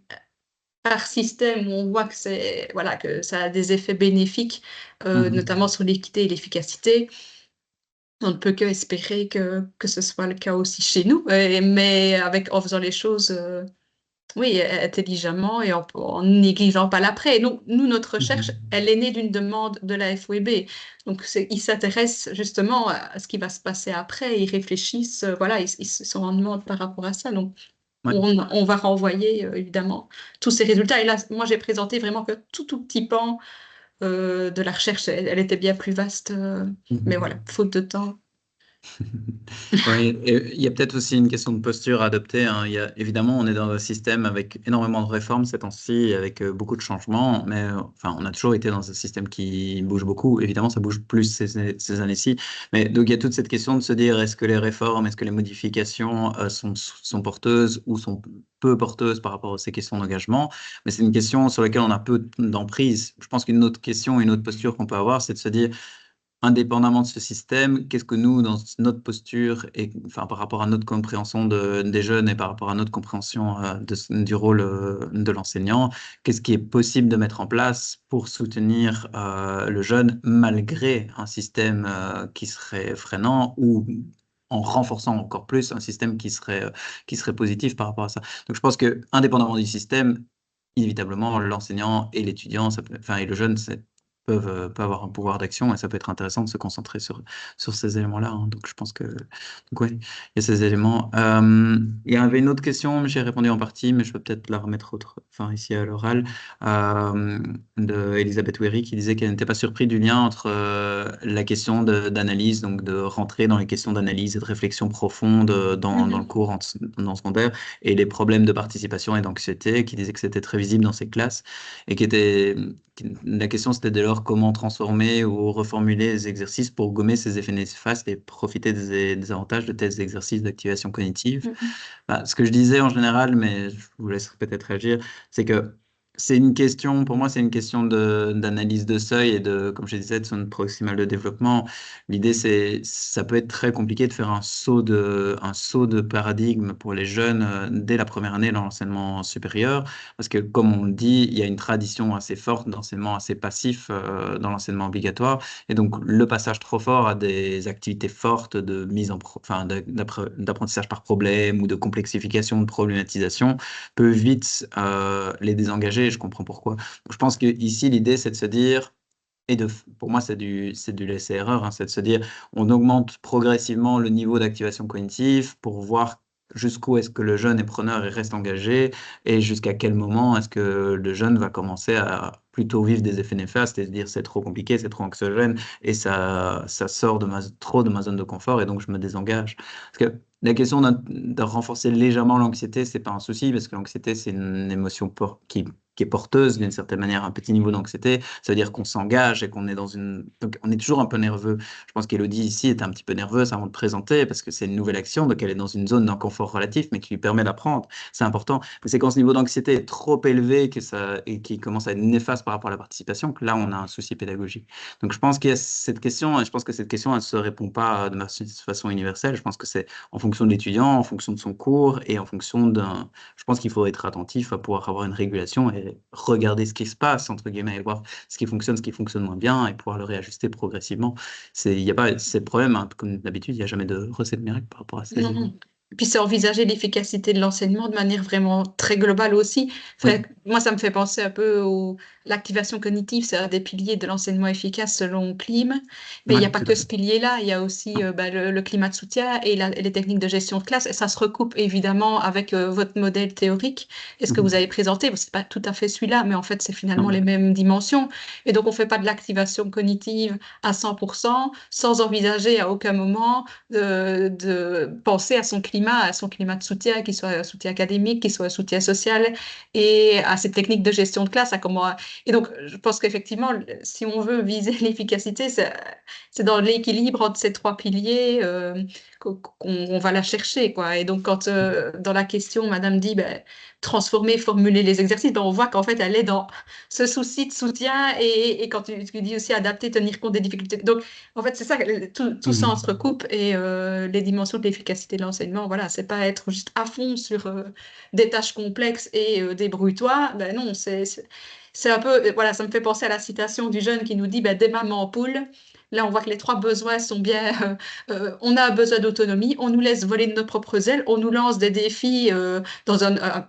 par système où on voit que que ça a des effets bénéfiques, notamment sur l'équité et l'efficacité. On ne peut que espérer que ce soit le cas aussi chez nous, mais en faisant les choses. Oui, intelligemment et en négligeant pas l'après. Donc, nous, notre recherche, elle est née d'une demande de la FWB. Donc, ils s'intéressent justement à ce qui va se passer après. Ils réfléchissent, voilà, ils sont en demande par rapport à ça. Donc, on va renvoyer, évidemment, tous ces résultats. Et là, moi, j'ai présenté vraiment que tout petit pan de la recherche. Elle était bien plus vaste. Mais voilà, faute de temps. Oui, il y a peut-être aussi une question de posture à adopter. Évidemment, on est dans un système avec énormément de réformes ces temps-ci, avec beaucoup de changements, mais on a toujours été dans un système qui bouge beaucoup. Évidemment, ça bouge plus ces années-ci. Mais donc, il y a toute cette question de se dire, est-ce que les réformes, est-ce que les modifications sont porteuses ou sont peu porteuses par rapport à ces questions d'engagement? Mais c'est une question sur laquelle on a peu d'emprise. Je pense qu'une autre question, une autre posture qu'on peut avoir, c'est de se dire, indépendamment de ce système, qu'est-ce que nous, dans notre posture, et par rapport à notre compréhension des jeunes et par rapport à notre compréhension du rôle de l'enseignant, qu'est-ce qui est possible de mettre en place pour soutenir le jeune malgré un système qui serait freinant ou en renforçant encore plus un système qui serait positif par rapport à ça. Donc je pense que indépendamment du système, inévitablement, l'enseignant et l'étudiant, et le jeune, peuvent avoir un pouvoir d'action et ça peut être intéressant de se concentrer sur ces éléments-là. Donc, je pense que il y a ces éléments. Il y avait une autre question, j'ai répondu en partie, mais je peux peut-être la remettre ici à l'oral, de Elisabeth Wery qui disait qu'elle n'était pas surprise du lien entre la question d'analyse, donc de rentrer dans les questions d'analyse et de réflexion profonde dans le cours en secondaire et les problèmes de participation et d'anxiété, qui disait que c'était très visible dans ses classes et la question c'était dès lors savoir comment transformer ou reformuler les exercices pour gommer ces effets néfastes et profiter des avantages de tels exercices d'activation cognitive. Bah, ce que je disais en général, mais je vous laisserai peut-être réagir, c'est que c'est une question, pour moi, c'est une question d'analyse de seuil et de, comme je disais, de zone proximale de développement. L'idée, ça peut être très compliqué de faire un saut de paradigme pour les jeunes dès la première année dans l'enseignement supérieur, parce que, comme on le dit, il y a une tradition assez forte d'enseignement assez passif dans l'enseignement obligatoire, et donc le passage trop fort à des activités fortes de d'apprentissage par problème ou de complexification, de problématisation peut vite les désengager, et je comprends pourquoi. Donc, je pense qu'ici, l'idée, c'est de se dire, pour moi, c'est du laisser-erreur, hein, c'est de se dire, on augmente progressivement le niveau d'activation cognitive pour voir jusqu'où est-ce que le jeune est preneur et reste engagé, et jusqu'à quel moment est-ce que le jeune va commencer à plutôt vivre des effets néfastes et se dire c'est trop compliqué, c'est trop anxiogène, et ça sort trop de ma zone de confort, et donc je me désengage. Parce que la question de renforcer légèrement l'anxiété, c'est pas un souci, parce que l'anxiété, c'est une émotion qui est porteuse d'une certaine manière, un petit niveau d'anxiété. Ça veut dire qu'on s'engage et qu'on est donc on est toujours un peu nerveux. Je pense qu'Élodie ici est un petit peu nerveuse avant de présenter, parce que c'est une nouvelle action, donc elle est dans une zone d'inconfort relatif, mais qui lui permet d'apprendre. C'est important. Mais c'est quand ce niveau d'anxiété est trop élevé et qui commence à être néfaste par rapport à la participation, que là, on a un souci pédagogique. Donc je pense qu'il y a cette question, et je pense que cette question, elle ne se répond pas de façon universelle. Je pense que c'est en fonction de l'étudiant, en fonction de son cours et en fonction je pense qu'il faut être attentif à pouvoir avoir une régulation et regarder ce qui se passe, entre guillemets, et voir ce qui fonctionne moins bien, et pouvoir le réajuster progressivement. Il n'y a pas, c'est le problème, hein, comme d'habitude, il n'y a jamais de recette miracle par rapport à ça. Non. Puis c'est envisager l'efficacité de l'enseignement de manière vraiment très globale aussi. Oui. Moi, ça me fait penser un peu l'activation cognitive, c'est un des piliers de l'enseignement efficace selon Klim. Mais il n'y a Ouais, pas tout que à ce fait. pilier-là, il y a aussi le climat de soutien et les techniques de gestion de classe. Et ça se recoupe évidemment avec votre modèle théorique et ce que vous avez présenté. Ce n'est pas tout à fait celui-là, mais en fait, c'est finalement Non. les mêmes dimensions. Et donc, on ne fait pas de l'activation cognitive à 100% sans envisager à aucun moment de penser à son climat de soutien, qu'il soit un soutien académique, qu'il soit un soutien social, et à ces techniques de gestion de classe, à comment... Et donc, je pense qu'effectivement, si on veut viser l'efficacité, c'est dans l'équilibre entre ces trois piliers qu'on va la chercher, quoi. Et donc, quand dans la question, Madame dit transformer, formuler les exercices, on voit qu'en fait, elle est dans ce souci de soutien, et quand tu dis aussi adapter, tenir compte des difficultés. Donc, en fait, c'est ça, tout ça, on se recoupe, et les dimensions de l'efficacité de l'enseignement, voilà, c'est pas être juste à fond sur des tâches complexes et débrouille-toi. Ben non, c'est un peu, voilà, ça me fait penser à la citation du jeune qui nous dit, des mamans en poule. Là, on voit que les trois besoins sont bien. On a besoin d'autonomie, on nous laisse voler de nos propres ailes, on nous lance des défis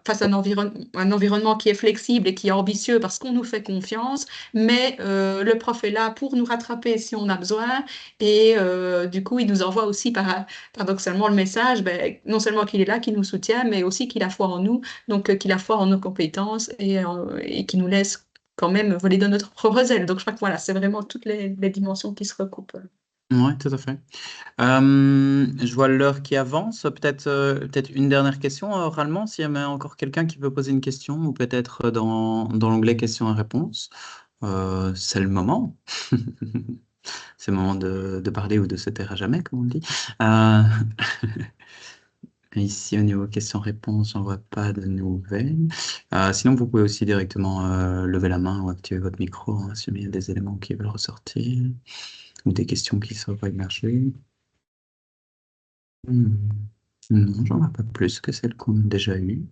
face à un environnement qui est flexible et qui est ambitieux parce qu'on nous fait confiance, mais le prof est là pour nous rattraper si on a besoin, et du coup, il nous envoie aussi paradoxalement le message, non seulement qu'il est là, qu'il nous soutient, mais aussi qu'il a foi en nous, donc qu'il a foi en nos compétences, et qu'il nous laisse quand même voler de notre propre aile. Donc je crois que voilà, c'est vraiment toutes les dimensions qui se recoupent. Oui, tout à fait. Je vois l'heure qui avance. Peut-être une dernière question oralement, s'il y a encore quelqu'un qui veut poser une question, ou peut-être dans l'onglet questions et réponses. C'est le moment. C'est le moment de parler ou de se taire à jamais, comme on dit. Ici, au niveau questions-réponses, j'en vois pas de nouvelles. Sinon, vous pouvez aussi directement lever la main ou activer votre micro, hein, si il y a des éléments qui veulent ressortir ou des questions qui sont émerger. Non, j'en vois pas plus que celles qu'on a déjà eues.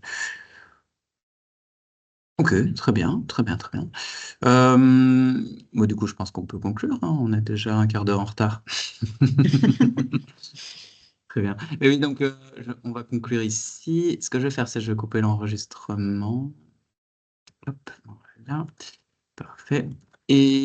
Ok, très bien, très bien, très bien. Bon, du coup, je pense qu'on peut conclure, hein, on est déjà un quart d'heure en retard. Très bien. Et oui, donc on va conclure ici. Ce que je vais faire, c'est que je vais couper l'enregistrement. Hop, voilà. Parfait. Et